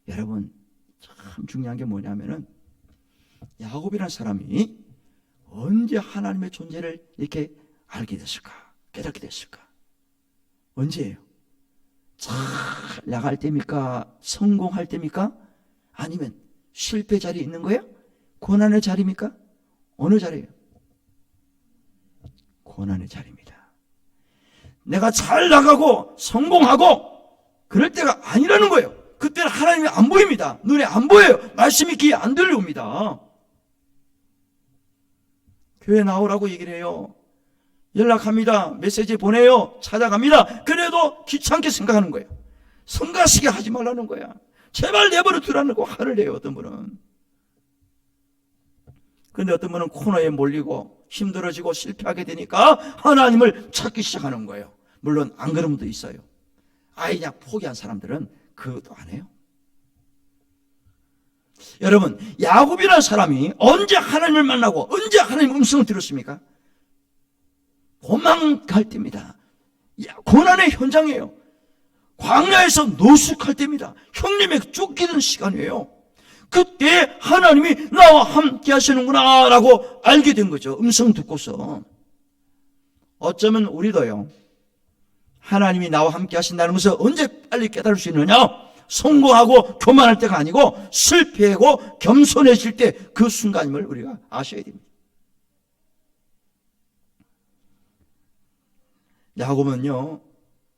여러분, 참 중요한 게 뭐냐면은 야곱이라는 사람이 언제 하나님의 존재를 이렇게 알게 됐을까? 깨닫게 됐을까? 언제예요? 잘 나갈 때입니까? 성공할 때입니까? 아니면 실패 자리에 있는 거예요? 고난의 자리입니까? 어느 자리예요? 고난의 자리입니다. 내가 잘 나가고 성공하고 그럴 때가 아니라는 거예요. 그때는 하나님이 안 보입니다. 눈에 안 보여요. 말씀이 귀에 안 들려옵니다. 교회 나오라고 얘기를 해요. 연락합니다. 메시지 보내요. 찾아갑니다. 그래도 귀찮게 생각하는 거예요. 성가시게 하지 말라는 거야. 제발 내버려 두라는 거 화를 내요. 어떤 분은. 그런데 어떤 분은 코너에 몰리고 힘들어지고 실패하게 되니까 하나님을 찾기 시작하는 거예요. 물론 안 그런 분도 있어요. 아예 그냥 포기한 사람들은 그것도 안 해요. 여러분, 야곱이라는 사람이 언제 하나님을 만나고 언제 하나님의 음성을 들었습니까? 도망갈 때입니다. 고난의 현장이에요. 광야에서 노숙할 때입니다. 형님에게 쫓기던 시간이에요. 그때 하나님이 나와 함께 하시는구나 라고 알게 된 거죠. 음성 듣고서. 어쩌면 우리도요, 하나님이 나와 함께 하신다는 것을 언제 빨리 깨달을 수 있느냐? 성공하고 교만할 때가 아니고 실패하고 겸손해질 때 그 순간임을 우리가 아셔야 됩니다. 야곱은요,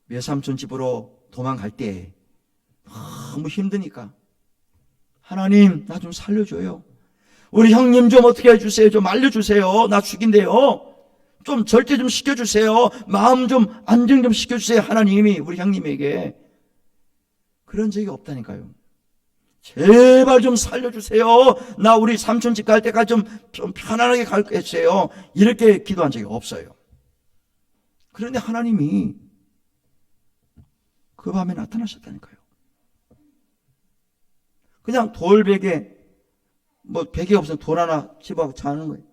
외삼촌 집으로 도망갈 때 너무 힘드니까 하나님 나 좀 살려줘요. 우리 형님 좀 어떻게 해주세요. 좀 알려주세요. 나 죽인대요. 좀 절대 좀 시켜주세요. 마음 좀 안정 좀 시켜주세요. 하나님이 우리 형님에게. 그런 적이 없다니까요. 제발 좀 살려주세요. 나 우리 삼촌 집 갈 때까지 좀 편안하게 갈게 해주세요. 이렇게 기도한 적이 없어요. 그런데 하나님이 그 밤에 나타나셨다니까요. 그냥 돌베개, 베개 없으면 돌 하나 집어하고 자는 거예요.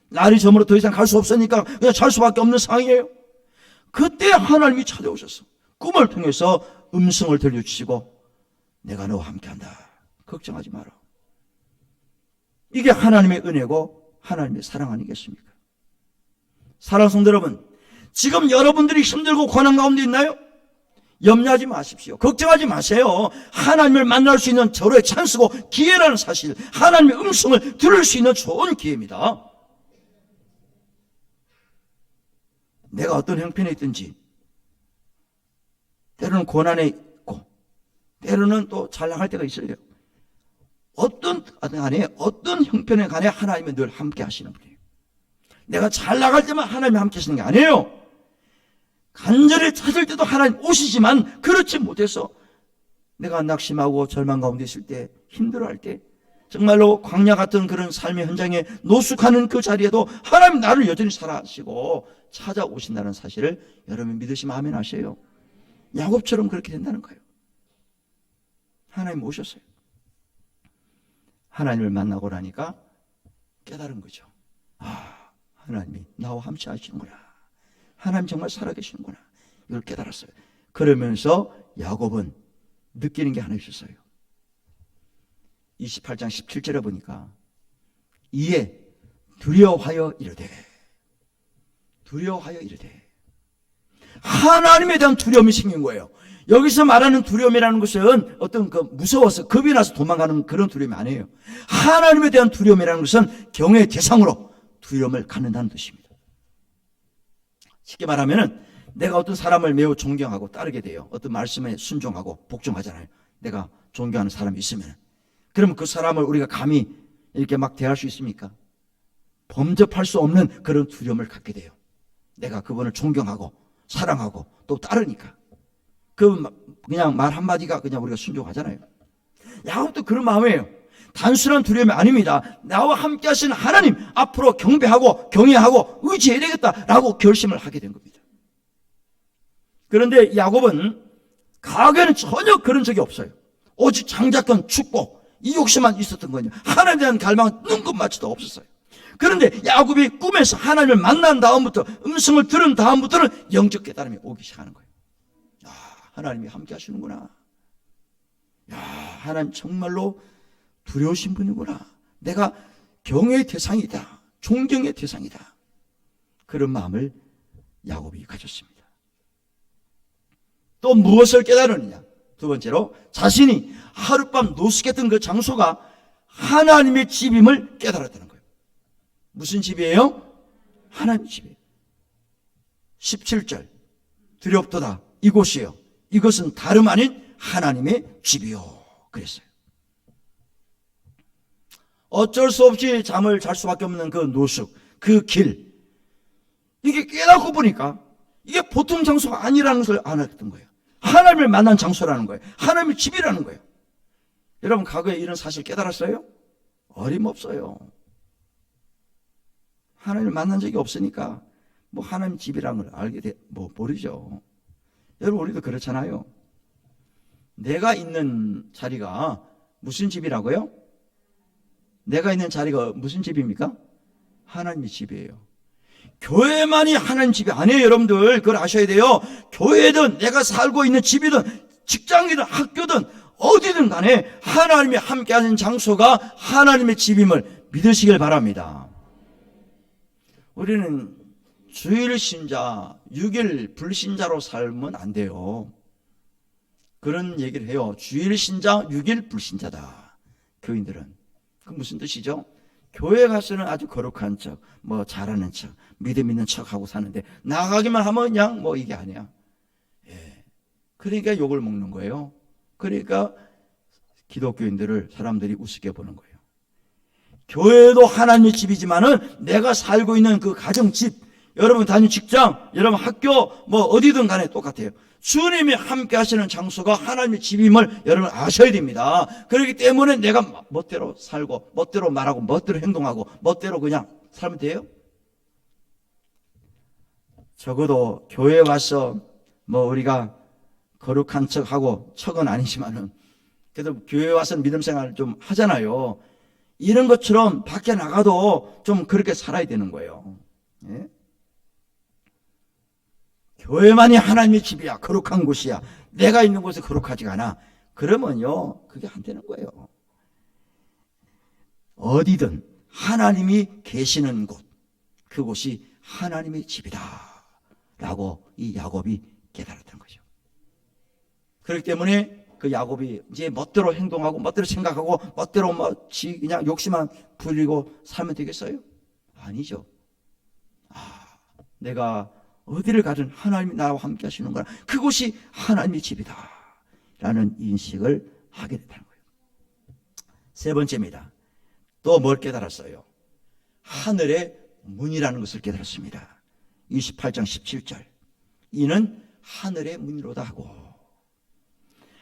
날이 저물어 더 이상 갈 수 없으니까 그냥 잘 수밖에 없는 상황이에요. 그때 하나님이 찾아오셨어. 꿈을 통해서 음성을 들려주시고 내가 너와 함께한다. 걱정하지 마라. 이게 하나님의 은혜고 하나님의 사랑 아니겠습니까? 사랑하는 성도 여러분, 지금 여러분들이 힘들고 고난 가운데 있나요? 염려하지 마십시오. 걱정하지 마세요. 하나님을 만날 수 있는 절호의 찬스고 기회라는 사실, 하나님의 음성을 들을 수 있는 좋은 기회입니다. 내가 어떤 형편에 있든지 때로는 고난에 있고 때로는 또 잘 나갈 때가 있어요. 어떤 형편에 간에 하나님은 늘 함께 하시는 분이에요. 내가 잘 나갈 때만 하나님이 함께 하시는 게 아니에요. 간절히 찾을 때도 하나님 오시지만 그렇지 못해서 내가 낙심하고 절망 가운데 있을 때, 힘들어할 때, 정말로 광야 같은 그런 삶의 현장에 노숙하는 그 자리에도 하나님 나를 여전히 사랑하시고 찾아오신다는 사실을 여러분 믿으시면 아멘 하세요. 야곱처럼 그렇게 된다는 거예요. 하나님 오셨어요. 하나님을 만나고 나니까 깨달은 거죠. 아, 하나님이 나와 함께 하시는구나. 하나님 정말 살아계시는구나. 이걸 깨달았어요. 그러면서 야곱은 느끼는 게 하나 있었어요. 28장 17절에 보니까 이에 두려워하여 이르되 하나님에 대한 두려움이 생긴 거예요. 여기서 말하는 두려움이라는 것은 어떤 무서워서 겁이 나서 도망가는 그런 두려움이 아니에요. 하나님에 대한 두려움이라는 것은 경외의 대상으로 두려움을 갖는다는 뜻입니다. 쉽게 말하면은 내가 어떤 사람을 매우 존경하고 따르게 돼요. 어떤 말씀에 순종하고 복종하잖아요. 내가 존경하는 사람이 있으면 그러면 그 사람을 우리가 감히 이렇게 막 대할 수 있습니까? 범접할 수 없는 그런 두려움을 갖게 돼요. 내가 그분을 존경하고 사랑하고 또 따르니까 그냥 말 한마디가 그냥 우리가 순종하잖아요. 야곱도 그런 마음이에요. 단순한 두려움이 아닙니다. 나와 함께 하시는 하나님 앞으로 경배하고 경외하고 의지해야 되겠다라고 결심을 하게 된 겁니다. 그런데 야곱은 과거에는 전혀 그런 적이 없어요. 오직 장자권 축복 이 욕심만 있었던 거예요. 하나님에 대한 갈망은 눈꼽마치도 없었어요. 그런데 야곱이 꿈에서 하나님을 만난 다음부터 음성을 들은 다음부터는 영적 깨달음이 오기 시작하는 거예요. 야, 하나님이 함께 하시는구나. 야, 하나님 정말로 두려우신 분이구나. 내가 경외의 대상이다. 존경의 대상이다. 그런 마음을 야곱이 가졌습니다. 또 무엇을 깨달으느냐? 두 번째로 자신이 하룻밤 노숙했던 그 장소가 하나님의 집임을 깨달았다는 거예요. 무슨 집이에요? 하나님 집이에요. 17절 두렵도다 이곳이요 이것은 다름 아닌 하나님의 집이요 그랬어요. 어쩔 수 없이 잠을 잘 수밖에 없는 그 노숙, 그 길, 이게 깨닫고 보니까 이게 보통 장소가 아니라는 걸 알았던 거예요. 하나님을 만난 장소라는 거예요. 하나님의 집이라는 거예요. 여러분 과거에 이런 사실 깨달았어요? 어림없어요. 하나님을 만난 적이 없으니까 뭐 하나님 집이라는 걸 알게 모르죠. 여러분 우리도 그렇잖아요. 내가 있는 자리가 무슨 집이라고요? 내가 있는 자리가 무슨 집입니까? 하나님의 집이에요. 교회만이 하나님 집이 아니에요. 여러분들 그걸 아셔야 돼요. 교회든 내가 살고 있는 집이든 직장이든 학교든 어디든 간에 하나님이 함께하는 장소가 하나님의 집임을 믿으시길 바랍니다. 우리는 주일 신자, 6일 불신자로 살면 안 돼요. 그런 얘기를 해요. 주일 신자, 6일 불신자다. 교인들은. 그 무슨 뜻이죠? 교회 가서는 아주 거룩한 척, 뭐 잘하는 척, 믿음 있는 척하고 사는데 나가기만 하면 그냥 뭐 이게 아니야. 예. 그러니까 욕을 먹는 거예요. 그러니까 기독교인들을 사람들이 우습게 보는 거예요. 교회도 하나님의 집이지만은 내가 살고 있는 그 가정집, 여러분 다니는 직장, 여러분 학교, 뭐 어디든 간에 똑같아요. 주님이 함께 하시는 장소가 하나님의 집임을 여러분 아셔야 됩니다. 그렇기 때문에 내가 멋대로 살고, 멋대로 말하고, 멋대로 행동하고, 멋대로 그냥 살면 돼요? 적어도 교회에 와서 뭐 우리가 거룩한 척하고, 척은 아니지만은 그래도 교회에 와서 믿음 생활을 좀 하잖아요. 이런 것처럼 밖에 나가도 좀 그렇게 살아야 되는 거예요. 예? 교회만이 하나님의 집이야, 거룩한 곳이야, 내가 있는 곳에 거룩하지가 않아, 그러면요 그게 안 되는 거예요. 어디든 하나님이 계시는 곳, 그곳이 하나님의 집이다 라고 이 야곱이 깨달았던 거죠. 그렇기 때문에 그 야곱이 이제 멋대로 행동하고 멋대로 생각하고 멋대로 뭐 그냥 욕심만 부리고 살면 되겠어요? 아니죠. 내가 어디를 가든 하나님이 나와 함께 하시는 거라, 그곳이 하나님의 집이다 라는 인식을 하게 됐다는 거예요. 세 번째입니다. 또 뭘 깨달았어요? 하늘의 문이라는 것을 깨달았습니다. 28장 17절, 이는 하늘의 문이로다 하고.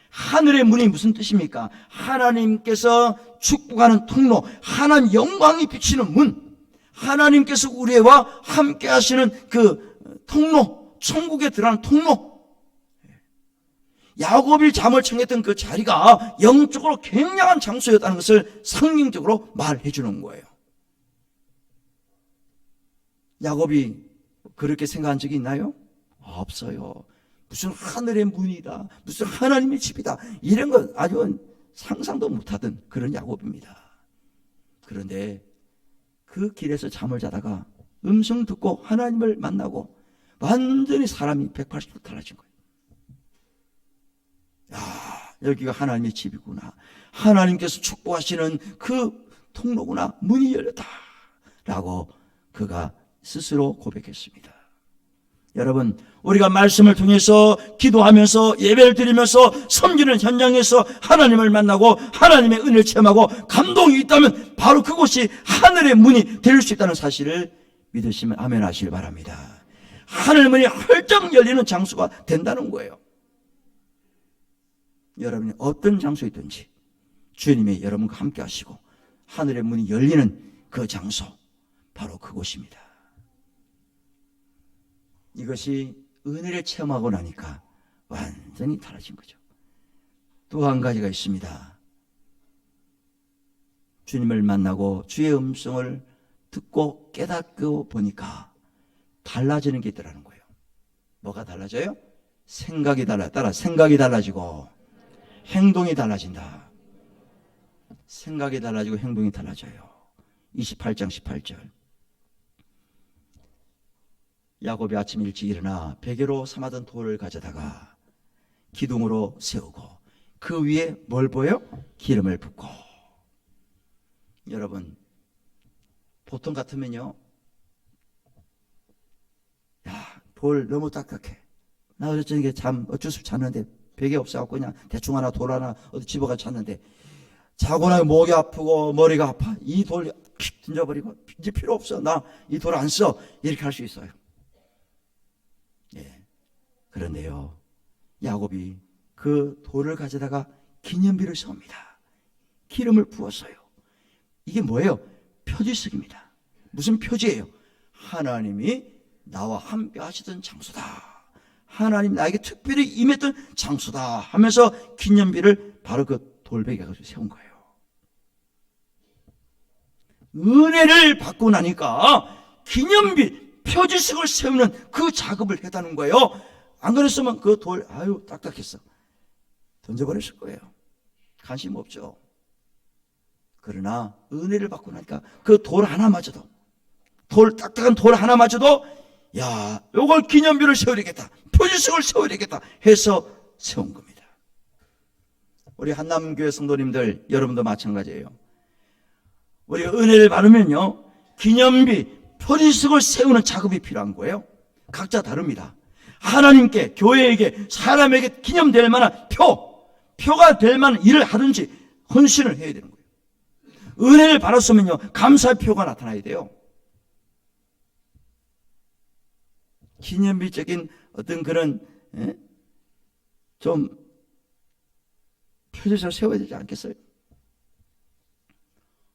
하늘의 문이 무슨 뜻입니까? 하나님께서 축복하는 통로, 하나님 영광이 비치는 문, 하나님께서 우리와 함께 하시는 그 통로, 천국에 들어가는 통로. 야곱이 잠을 청했던 그 자리가 영적으로 굉장한 장소였다는 것을 상징적으로 말해 주는 거예요. 야곱이 그렇게 생각한 적이 있나요? 없어요. 무슨 하늘의 문이다, 무슨 하나님의 집이다, 이런 건 아주 상상도 못하던 그런 야곱입니다. 그런데 그 길에서 잠을 자다가 음성 듣고 하나님을 만나고 완전히 사람이 180도 달라진 거예요. 야, 여기가 하나님의 집이구나, 하나님께서 축복하시는 그 통로구나, 문이 열렸다 라고 그가 스스로 고백했습니다. 여러분, 우리가 말씀을 통해서 기도하면서 예배를 드리면서 섬기는 현장에서 하나님을 만나고 하나님의 은혜를 체험하고 감동이 있다면 바로 그곳이 하늘의 문이 될 수 있다는 사실을 믿으시면 아멘 하시길 바랍니다. 하늘 문이 활짝 열리는 장소가 된다는 거예요. 여러분이 어떤 장소에 있든지 주님이 여러분과 함께 하시고 하늘의 문이 열리는 그 장소, 바로 그곳입니다. 이것이 은혜를 체험하고 나니까 완전히 달라진 거죠. 또 한 가지가 있습니다. 주님을 만나고 주의 음성을 듣고 깨닫고 보니까 달라지는 게 있더라는 거예요. 뭐가 달라져요? 생각이 따라 생각이 달라지고 행동이 달라진다. 생각이 달라지고 행동이 달라져요. 28장 18절, 야곱이 아침 일찍 일어나 베개로 삼아둔 돌을 가져다가 기둥으로 세우고 그 위에 뭘 보여? 기름을 붓고. 여러분, 보통 같으면요, 야, 돌 너무 딱딱해, 나 어제 저녁에 잠 어쩔 수 없이 잤는데 베개 없어갖고 그냥 대충 하나 돌 하나 어디 집어가 잤는데 자고 나면 목이 아프고 머리가 아파, 이 돌 킥 던져버리고 이제 필요 없어, 나 이 돌 안 써, 이렇게 할 수 있어요. 예. 그런데요, 야곱이 그 돌을 가져다가 기념비를 세웁니다. 기름을 부었어요. 이게 뭐예요? 표지석입니다. 무슨 표지예요? 하나님이 나와 함께 하시던 장소다, 하나님 나에게 특별히 임했던 장소다 하면서 기념비를 바로 그 돌베개에 가지고 세운 거예요. 은혜를 받고 나니까 기념비, 표지석을 세우는 그 작업을 했다는 거예요. 안 그랬으면 그 돌, 아유 딱딱했어, 던져버렸을 거예요. 관심 없죠. 그러나 은혜를 받고 나니까 그 돌 하나마저도, 딱딱한 돌 하나마저도 야, 요걸 기념비를 세워야겠다, 표지석을 세워야겠다 해서 세운 겁니다. 우리 한남교회 성도님들, 여러분도 마찬가지예요. 우리가 은혜를 받으면요, 기념비, 표지석을 세우는 작업이 필요한 거예요. 각자 다릅니다. 하나님께, 교회에게, 사람에게 기념될 만한 표가 될 만한 일을 하든지 헌신을 해야 되는 거예요. 은혜를 받았으면요, 감사의 표가 나타나야 돼요. 기념비적인 어떤 그런 좀 표지석을 세워야 되지 않겠어요?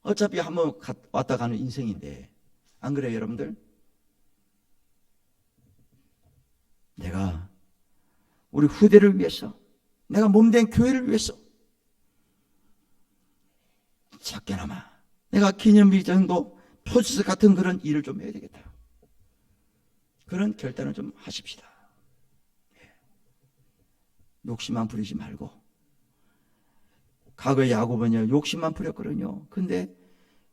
어차피 한번 왔다 가는 인생인데, 안 그래요, 여러분들? 내가 우리 후대를 위해서, 내가 몸된 교회를 위해서 작게나마 내가 기념비 정도, 표지석 같은 그런 일을 좀 해야 되겠다, 그런 결단을 좀 하십시다. 욕심만 부리지 말고. 과거에 야곱은요, 욕심만 부렸거든요. 근데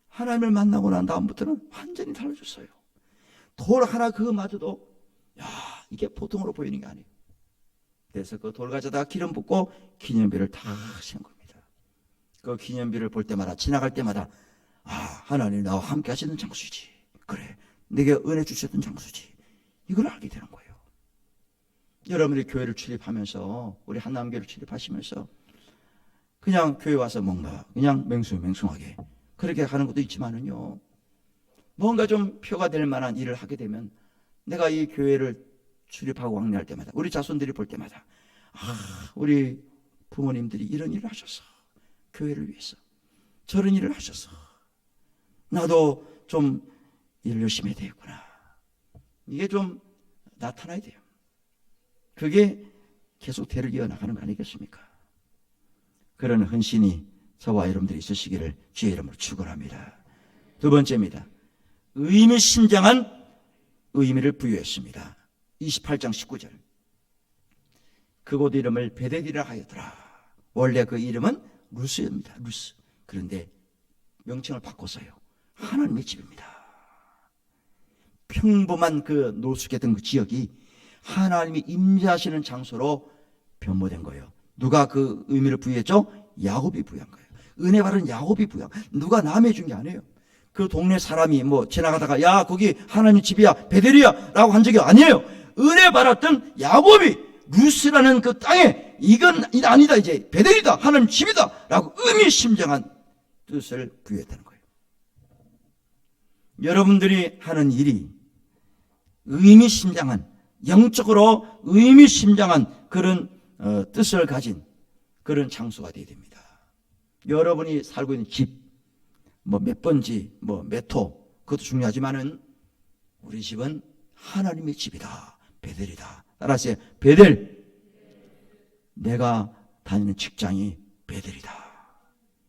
하나님을 만나고 난 다음부터는 완전히 달라졌어요. 돌 하나 그거마저도 이게 보통으로 보이는 게 아니에요. 그래서 그 돌 가져다가 기름 붓고 기념비를 다 세운 겁니다. 그 기념비를 볼 때마다, 지나갈 때마다 하나님 나와 함께 하시는 장수지, 그래 내게 은혜 주셨던 장수지, 이걸 알게 되는 거예요. 여러분이 교회를 출입하면서, 우리 한남교회를 출입하시면서 그냥 교회 와서 뭔가 그냥 맹숭맹숭하게 그렇게 하는 것도 있지만은요, 뭔가 좀 표가 될 만한 일을 하게 되면, 내가 이 교회를 출입하고 왕래할 때마다, 우리 자손들이 볼 때마다 우리 부모님들이 이런 일을 하셔서, 교회를 위해서 저런 일을 하셔서 나도 좀 일 열심히 해야 되겠구나, 이게 좀 나타나야 돼요. 그게 계속 대를 이어나가는 거 아니겠습니까? 그런 헌신이 저와 여러분들이 있으시기를 주의 이름으로 축원합니다. 두 번째입니다. 의미심장한 의미를 부여했습니다. 28장 19절. 그곳 이름을 베델이라 하였더라. 원래 그 이름은 루스입니다. 루스. 그런데 명칭을 바꿨어요. 하나님의 집입니다. 평범한 그 노숙했던 그 지역이 하나님이 임재하시는 장소로 변모된 거예요. 누가 그 의미를 부여했죠? 야곱이 부여한 거예요. 은혜 받은 야곱이 부여한 거예요. 누가 남의 준 게 아니에요. 그 동네 사람이 뭐 지나가다가 야 거기 하나님의 집이야, 베델이야 라고 한 적이 아니에요. 은혜 받았던 야곱이 루스라는 그 땅에 이건 아니다, 이제 베델이다, 하나님 집이다 라고 의미심장한 뜻을 부여했다는 거예요. 여러분들이 하는 일이 의미심장한, 영적으로 의미심장한 그런 뜻을 가진 그런 장소가 되어야 됩니다. 여러분이 살고 있는 집, 뭐 몇 번지, 뭐 몇 호, 그것도 중요하지만은 우리 집은 하나님의 집이다, 베델이다. 따라하세요. 베델. 내가 다니는 직장이 베델이다.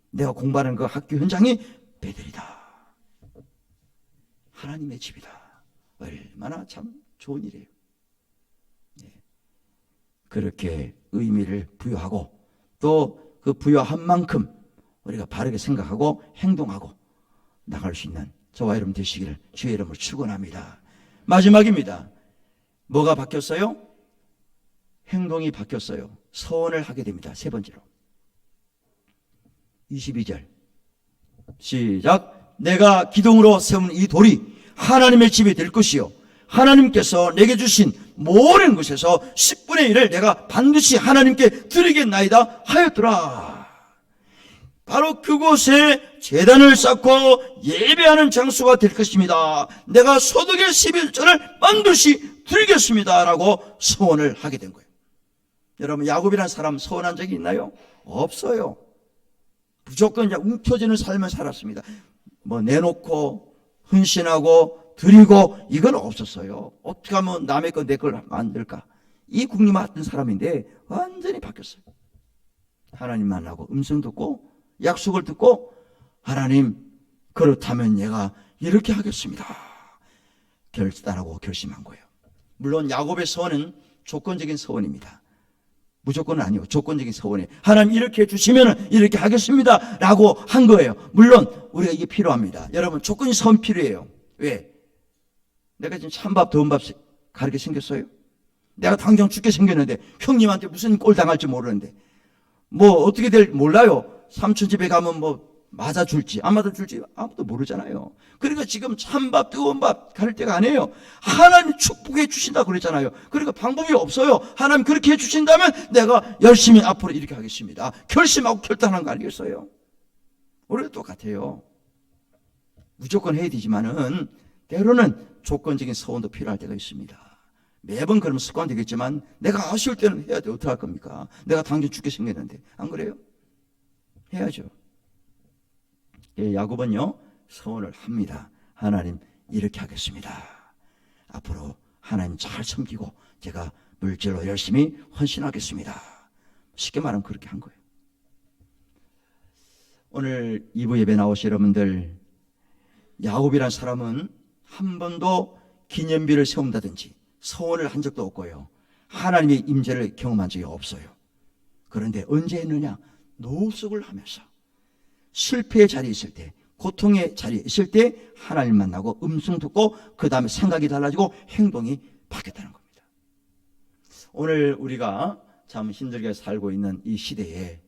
내가 공부하는 그 학교 현장이 베델이다. 하나님의 집이다. 얼마나 참 좋은 일이에요. 그렇게 의미를 부여하고, 또 그 부여한 만큼 우리가 바르게 생각하고 행동하고 나갈 수 있는 저와 여러분 되시기를 주의 이름으로 축원합니다. 마지막입니다. 뭐가 바뀌었어요? 행동이 바뀌었어요. 서원을 하게 됩니다. 세 번째로 22절 시작. 내가 기둥으로 세운 이 돌이 하나님의 집이 될 것이요, 하나님께서 내게 주신 모든 것에서 10분의 1을 내가 반드시 하나님께 드리겠나이다 하였더라. 바로 그곳에 제단을 쌓고 예배하는 장소가 될 것입니다. 내가 소득의 11조를 반드시 드리겠습니다 라고 서원을 하게 된 거예요. 여러분, 야곱이라는 사람 서원한 적이 있나요? 없어요. 무조건 이제 움켜쥐는 삶을 살았습니다. 뭐 내놓고 헌신하고 드리고 이건 없었어요. 어떻게 하면 남의 거 내 걸 만들까? 이 국리만 사람인데 완전히 바뀌었어요. 하나님 만나고 음성 듣고 약속을 듣고, 하나님 그렇다면 내가 이렇게 하겠습니다 결단하고 결심한 거예요. 물론 야곱의 서원은 조건적인 서원입니다. 무조건은 아니고 조건적인 서원이에요. 하나님 이렇게 해주시면 이렇게 하겠습니다 라고 한 거예요. 물론 우리가 이게 필요합니다. 여러분, 조건이 서원 필요해요. 왜? 내가 지금 찬밥 더운 밥 가르게 생겼어요? 내가 당장 죽게 생겼는데 형님한테 무슨 꼴 당할지 모르는데 뭐 어떻게 될 몰라요. 삼촌 집에 가면 뭐 맞아줄지 안 맞아줄지 아무도 모르잖아요. 그러니까 지금 찬밥 뜨거운 밥 가릴 때가 아니에요. 하나님 축복해 주신다고 그랬잖아요. 그러니까 방법이 없어요. 하나님 그렇게 해 주신다면 내가 열심히 앞으로 이렇게 하겠습니다. 결심하고 결단한 거 아니겠어요? 우리도 똑같아요. 무조건 해야 되지만은 때로는 조건적인 서원도 필요할 때가 있습니다. 매번 그러면 습관 되겠지만 내가 아쉬울 때는 해야 돼. 어떻게 할 겁니까? 내가 당장 죽게 생겼는데 안 그래요? 해야죠. 예, 야곱은요 서원을 합니다. 하나님 이렇게 하겠습니다. 앞으로 하나님 잘 섬기고 제가 물질로 열심히 헌신하겠습니다. 쉽게 말하면 그렇게 한 거예요. 오늘 2부 예배 나오신 여러분들, 야곱이란 사람은 한 번도 기념비를 세운다든지 서원을 한 적도 없고요. 하나님의 임재를 경험한 적이 없어요. 그런데 언제 했느냐? 노숙을 하면서 실패의 자리에 있을 때, 고통의 자리에 있을 때 하나님 만나고 음성 듣고 그 다음에 생각이 달라지고 행동이 바뀌었다는 겁니다. 오늘 우리가 참 힘들게 살고 있는 이 시대에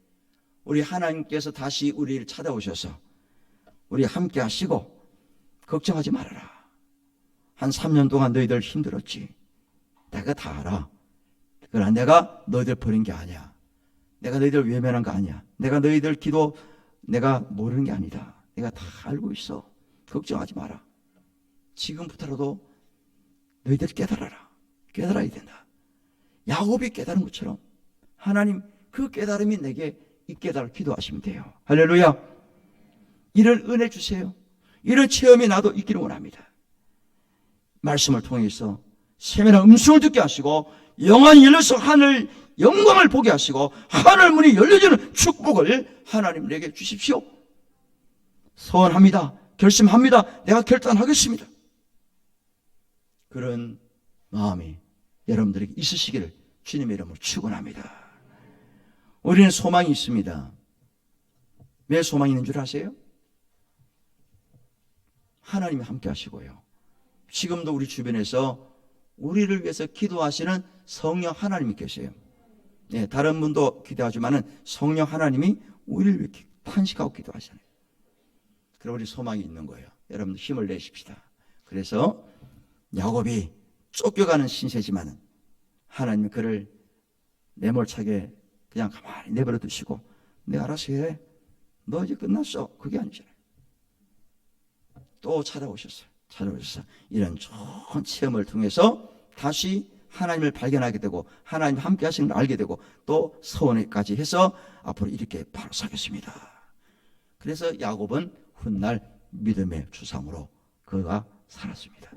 우리 하나님께서 다시 우리를 찾아오셔서 우리 함께 하시고 걱정하지 말아라. 한 3년 동안 너희들 힘들었지. 내가 다 알아. 그러나 내가 너희들 버린 게 아니야. 내가 너희들 외면한 거 아니야. 내가 너희들 기도 내가 모르는 게 아니다. 내가 다 알고 있어. 걱정하지 마라. 지금부터라도 너희들 깨달아라. 깨달아야 된다. 야곱이 깨달은 것처럼 하나님 그 깨달음이 내게 있게 해달라고 기도하시면 돼요. 할렐루야. 이런 은혜 주세요. 이런 체험이 나도 있기를 원합니다. 말씀을 통해서 세밀한 음성을 듣게 하시고 영안이 열려서 하늘 영광을 보게 하시고 하늘 문이 열려지는 축복을 하나님 내게 주십시오. 소원합니다. 결심합니다. 내가 결단하겠습니다. 그런 마음이 여러분들에게 있으시기를 주님의 이름으로 축원합니다. 우리는 소망이 있습니다. 왜 소망이 있는 줄 아세요? 하나님이 함께 하시고요. 지금도 우리 주변에서 우리를 위해서 기도하시는 성령 하나님이 계세요. 네, 다른 분도 기도하지만은 성령 하나님이 우리를 위해 탄식하고 기도하시잖아요. 그럼 우리 소망이 있는 거예요. 여러분들 힘을 내십시다. 그래서 야곱이 쫓겨가는 신세지만은 하나님이 그를 매몰차게 그냥 가만히 내버려 두시고 내 알아서 해. 너 이제 끝났어. 그게 아니잖아요. 또 찾아오셨어요. 이런 좋은 체험을 통해서 다시 하나님을 발견하게 되고 하나님 함께 하시는 걸 알게 되고 또 서원까지 해서 앞으로 이렇게 바로 서겠습니다. 그래서 야곱은 훗날 믿음의 주상으로 그가 살았습니다.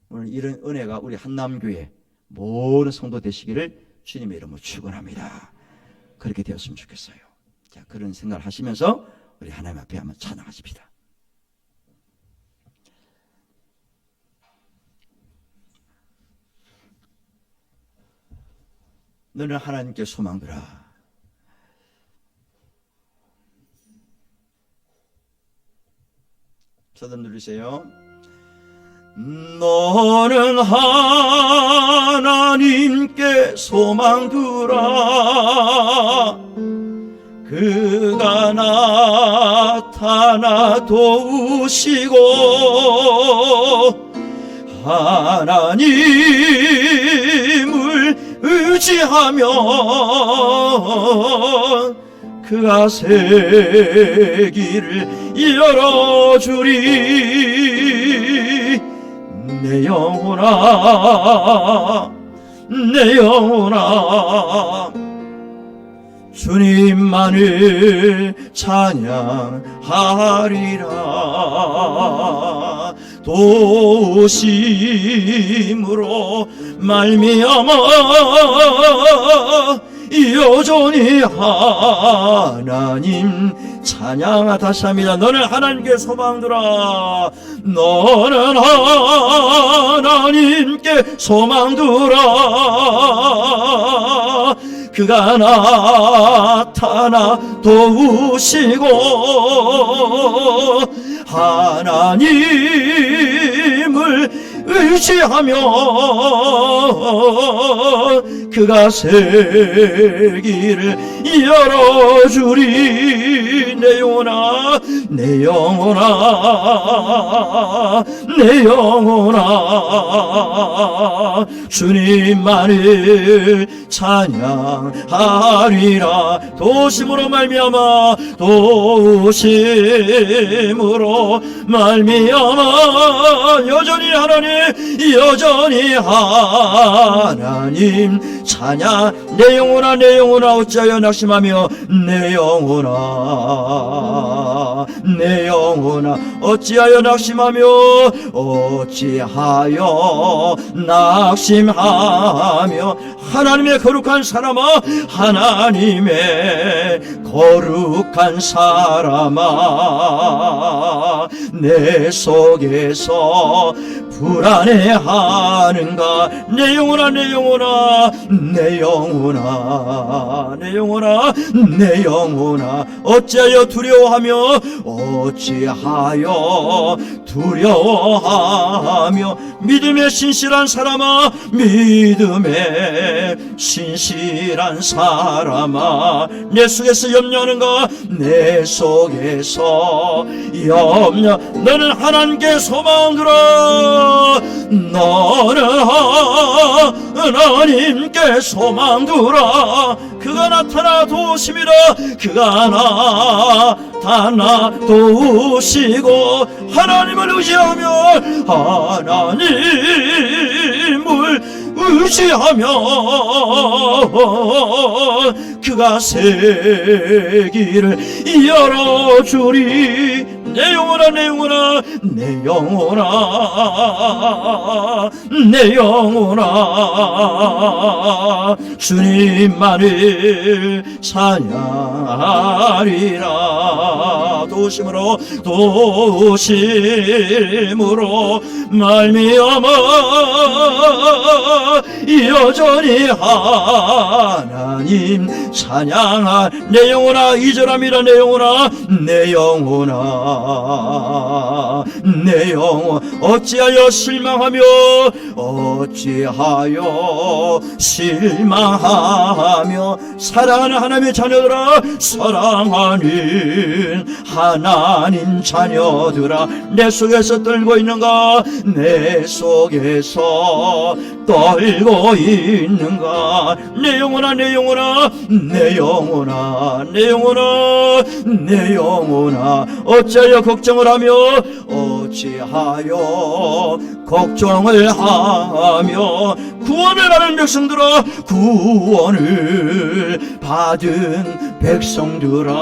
오늘 이런 은혜가 우리 한남교회 모든 성도 되시기를 주님의 이름으로 축원합니다. 그렇게 되었으면 좋겠어요. 자, 그런 생각을 하시면서 우리 하나님 앞에 한번 찬양하십시다. 너는 하나님께 소망들아. 저도 누르세요. 너는 하나님께 소망들아. 그가 나타나 도우시고 하나님을 의지하면 그가 새 길을 열어주리. 내 영혼아 주님만을 찬양하리라. 도우심으로 말미암아 여전히 하나님 찬양하. 다시 합니다. 너는 하나님께 소망들아. 너는 하나님께 소망들아. 그가 나타나 도우시고 하나님을 의지하며 그가 세기를 열어주리. 내 영혼아, 내 영혼아, 내 영혼아, 주님만을 찬양하리라. 도심으로 말미암아, 도심으로 말미암아, 여전히 하나님, 여전히 하나님 찬양. 내 영혼아, 내 영혼아, 어찌하여 낙심하며, 내 영혼아, 내 영혼아, 어찌하여 낙심하며, 어찌하여 낙심하며. 하나님의 거룩한 사람아, 하나님의 거룩한 사람아, 내 속에서 불안해하는가. 내 영혼아, 내 영혼아, 내 영혼아, 내 영혼아, 내 영혼아, 어찌하여 두려워하며, 어찌하여 두려워하며. 믿음의 신실한 사람아, 믿음의 신실한 사람아, 내 속에서 염려하는가. 내 속에서 염려. 너는 하나님께 소망 두라. 너는 하나님께 소망 두라. 그가 나타나 도우심이라. 그가 나타나 도우시고. 하나님을 의지하며, 하나님을 의지하며 그가 세기를 열어주리. 내 영혼아, 내 영혼아, 내 영혼아, 내 영혼아, 주님만을 찬양하리라. 도심으로, 도심으로 말미암아 여전히 하나님 찬양하. 내 영혼아, 이절함이라. 내 영혼아, 내 영혼아, 내 영혼, 어찌하여 실망하며, 어찌하여 실망하며. 사랑하는 하나님의 자녀들아, 사랑하는 하나님 자녀들아, 내 속에서 떨고 있는가. 내 속에서 떨고 있는가. 내 영혼아, 내 영혼아, 내 영혼아, 내 영혼아, 내 영혼아, 어찌하여 걱정을 하며, 어찌하여 걱정을 하며. 구원을 받은 백성들아, 구원을 받은 백성들아,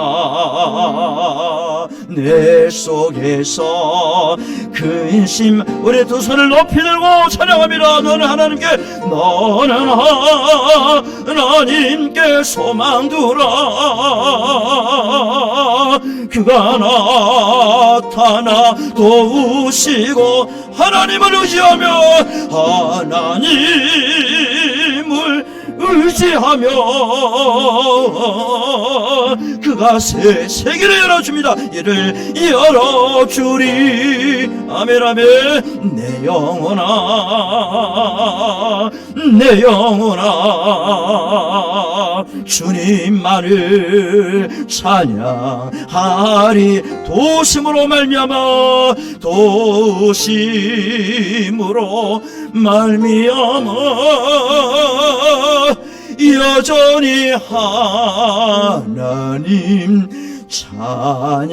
내 속에서 근심. 우리 두 손을 높이 들고 찬양합니다. 너는 하나님께, 너는 하나님께 소망 두라. 그가 나타나 도우시고. 하나님을 의지하며, 하나님을 의지하며 그가 세계를 열어줍니다. 이를 열어주리. 아멘, 아멘. 내 영혼아, 내 영혼아, 주님만을 찬양하리. 도심으로 말미암아, 도심으로 말미암아 여전히 하나님 찬양하리.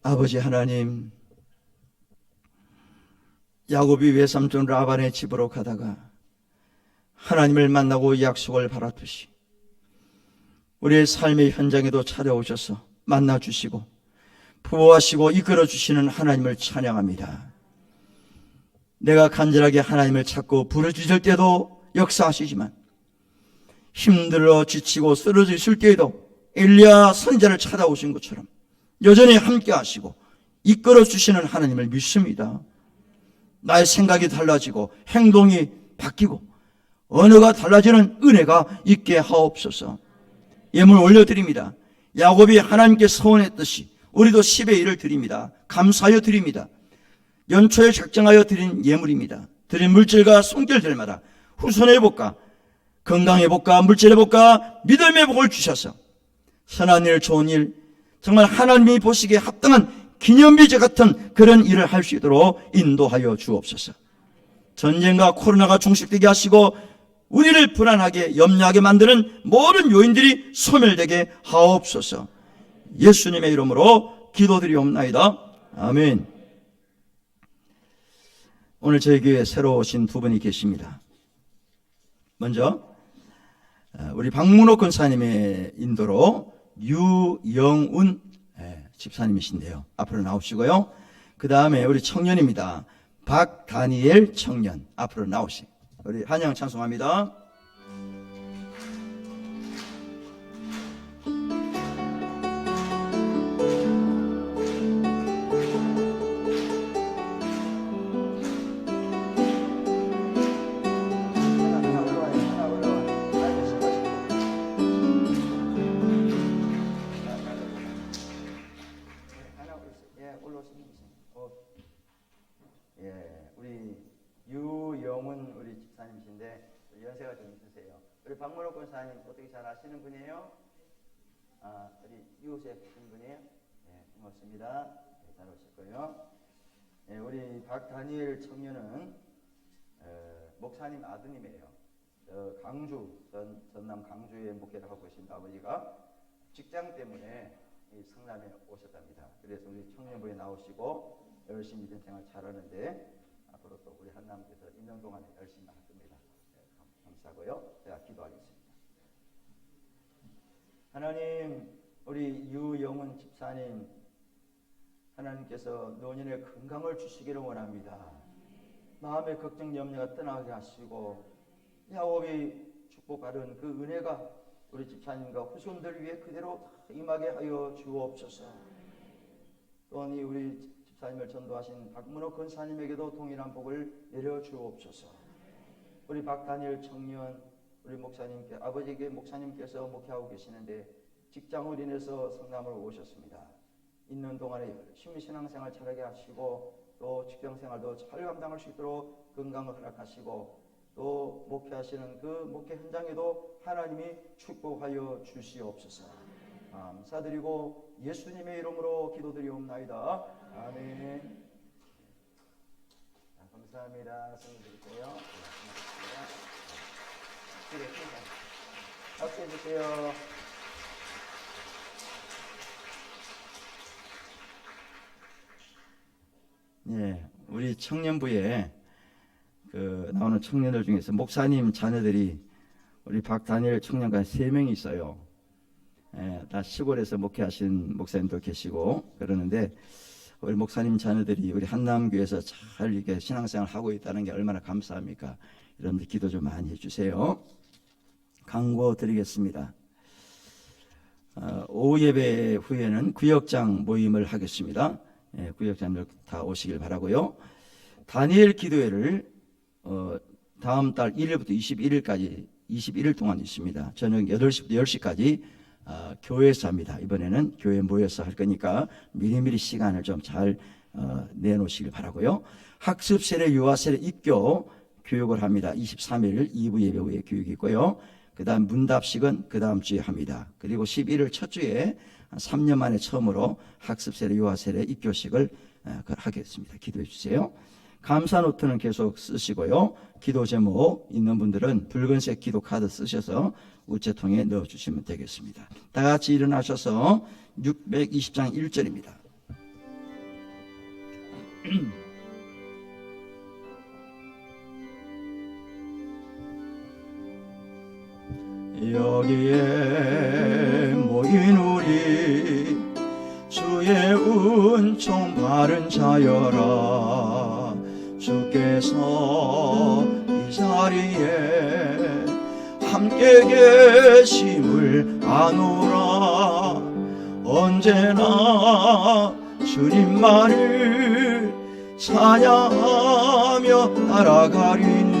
아버지 하나님, 야곱이 외삼촌 라반의 집으로 가다가 하나님을 만나고 약속을 받았듯이 우리의 삶의 현장에도 찾아오셔서 만나주시고 보호하시고 이끌어주시는 하나님을 찬양합니다. 내가 간절하게 하나님을 찾고 부르짖을 때도 역사하시지만 힘들어 지치고 쓰러져 있을 때에도 엘리야 선지자를 찾아오신 것처럼 여전히 함께 하시고 이끌어주시는 하나님을 믿습니다. 나의 생각이 달라지고 행동이 바뀌고 언어가 달라지는 은혜가 있게 하옵소서. 예물 올려드립니다. 야곱이 하나님께 서원했듯이 우리도 10의 1을 드립니다. 감사하여 드립니다. 연초에 작정하여 드린 예물입니다. 드린 물질과 손길들마다 후손해볼까, 건강해볼까, 물질해볼까, 믿음의 복을 주셔서 선한 일, 좋은 일, 정말 하나님이 보시기에 합당한 기념비제 같은 그런 일을 할 수 있도록 인도하여 주옵소서. 전쟁과 코로나가 종식되게 하시고 우리를 불안하게 염려하게 만드는 모든 요인들이 소멸되게 하옵소서. 예수님의 이름으로 기도드리옵나이다. 아멘. 오늘 저희 교회에 새로 오신 두 분이 계십니다. 먼저 우리 박문호 권사님의 인도로 유영운 집사님이신데요. 앞으로 나오시고요. 그 다음에 우리 청년입니다. 박다니엘 청년 앞으로 나오시고 우리 한양 찬송합니다. 우리 유영훈 우리 집사님이신데 연세가 좀 있으세요. 우리 박문호 권사님 어떻게 잘 아시는 분이에요? 우리 이웃에 계신 분이에요? 네, 고맙습니다. 네, 잘 오셨고요. 네, 우리 박다니엘 청년은 목사님 아드님이에요. 강주 전남 강주에 목회를 하고 계신 아버지가 직장 때문에 이 성남에 오셨답니다. 그래서 우리 청년부에 나오시고 열심히 믿음 생활 잘하는데 앞으로 또 우리 한남교에서 있는 동안에 열심히 할 겁니다. 감사하고요. 제가 기도하겠습니다. 하나님, 우리 유영훈 집사님 하나님께서 노년에 건강을 주시기를 원합니다. 마음의 걱정 염려가 떠나게 하시고 야곱이 축복받은 그 은혜가 우리 집사님과 후손들 위해 그대로 임하게 하여 주옵소서. 또한 우리 집사님을 전도하신 박문호 권사님에게도 동일한 복을 내려 주옵소서. 우리 박다니엘 청년 우리 목사님께 아버지에게 목사님께서 목회하고 계시는데 직장으로 인해서 성남으로 오셨습니다. 있는 동안에 열심히 신앙생활 잘하게 하시고 또 직장생활도 잘 감당할 수 있도록 건강을 허락하시고 또 목회하시는 그 목회 현장에도 하나님이 축복하여 주시옵소서. 감사드리고 예수님의 이름으로 기도드리옵나이다. 아멘. 감사합니다. 성의 드리세요. 박수 해주세요. 네, 우리 청년부에 나오는 청년들 중에서 목사님 자녀들이 우리 박다니엘 청년과 3명이 있어요. 다 시골에서 목회하신 목사님도 계시고 그러는데 우리 목사님 자녀들이 우리 한남교에서 잘 이렇게 신앙생활 하고 있다는 게 얼마나 감사합니까? 여러분들 기도 좀 많이 해주세요. 강구 드리겠습니다. 오후 예배 후에는 구역장 모임을 하겠습니다. 구역장들 다 오시길 바라고요. 다니엘 기도회를 다음 달 1일부터 21일까지 21일 동안 있습니다. 저녁 8시부터 10시까지 교회에서 합니다. 이번에는 교회에 모여서 할 거니까 미리미리 시간을 좀 잘 내놓으시길 바라고요. 학습 세례, 유아 세례, 입교 교육을 합니다. 23일 2부 예배 후에 교육이 있고요. 그 다음 문답식은 그 다음 주에 합니다. 그리고 11일 첫 주에 3년 만에 처음으로 학습 세례, 유아 세례, 입교식을 하겠습니다. 기도해 주세요. 감사 노트는 계속 쓰시고요. 기도 제목 있는 분들은 붉은색 기도 카드 쓰셔서 우체통에 넣어주시면 되겠습니다. 다 같이 일어나셔서 620장 1절입니다. 여기에 모인 우리 주의 은총 바른 자여라. 주께서 이 자리에 함께 계심을 아노라. 언제나 주님만을 찬양하며 따라가리니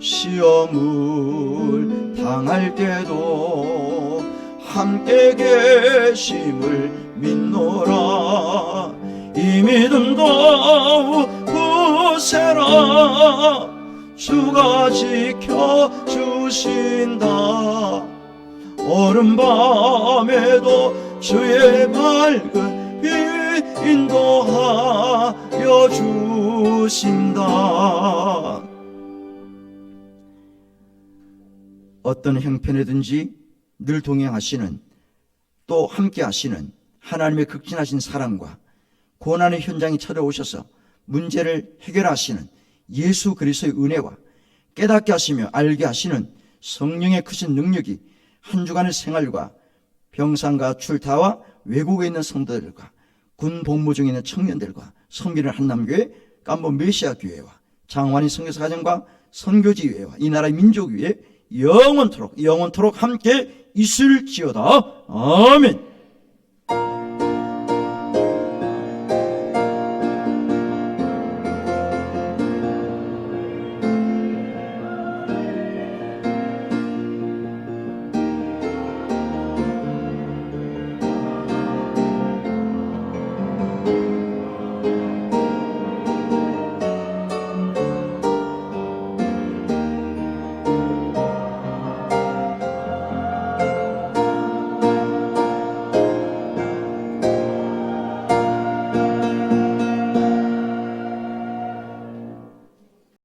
시험을 당할 때도 함께 계심을 믿노라. 이 믿음도 굳세라. 주가 지켜주신다. 어른 밤에도 주의 밝은 빛 인도하여 주신다. 어떤 형편이든지 늘 동행하시는, 또 함께 하시는 하나님의 극진하신 사랑과 고난의 현장에 찾아오셔서 문제를 해결하시는 예수 그리스도의 은혜와 깨닫게 하시며 알게 하시는 성령의 크신 능력이 한 주간의 생활과 병상과 출타와 외국에 있는 성도들과 군 복무 중에 있는 청년들과 섬기는 한남교회 깜보 메시아 교회와 장완희 선교사 가정과 선교지 교회와 이 나라의 민족 위에 영원토록 함께 있을지어다. 아멘.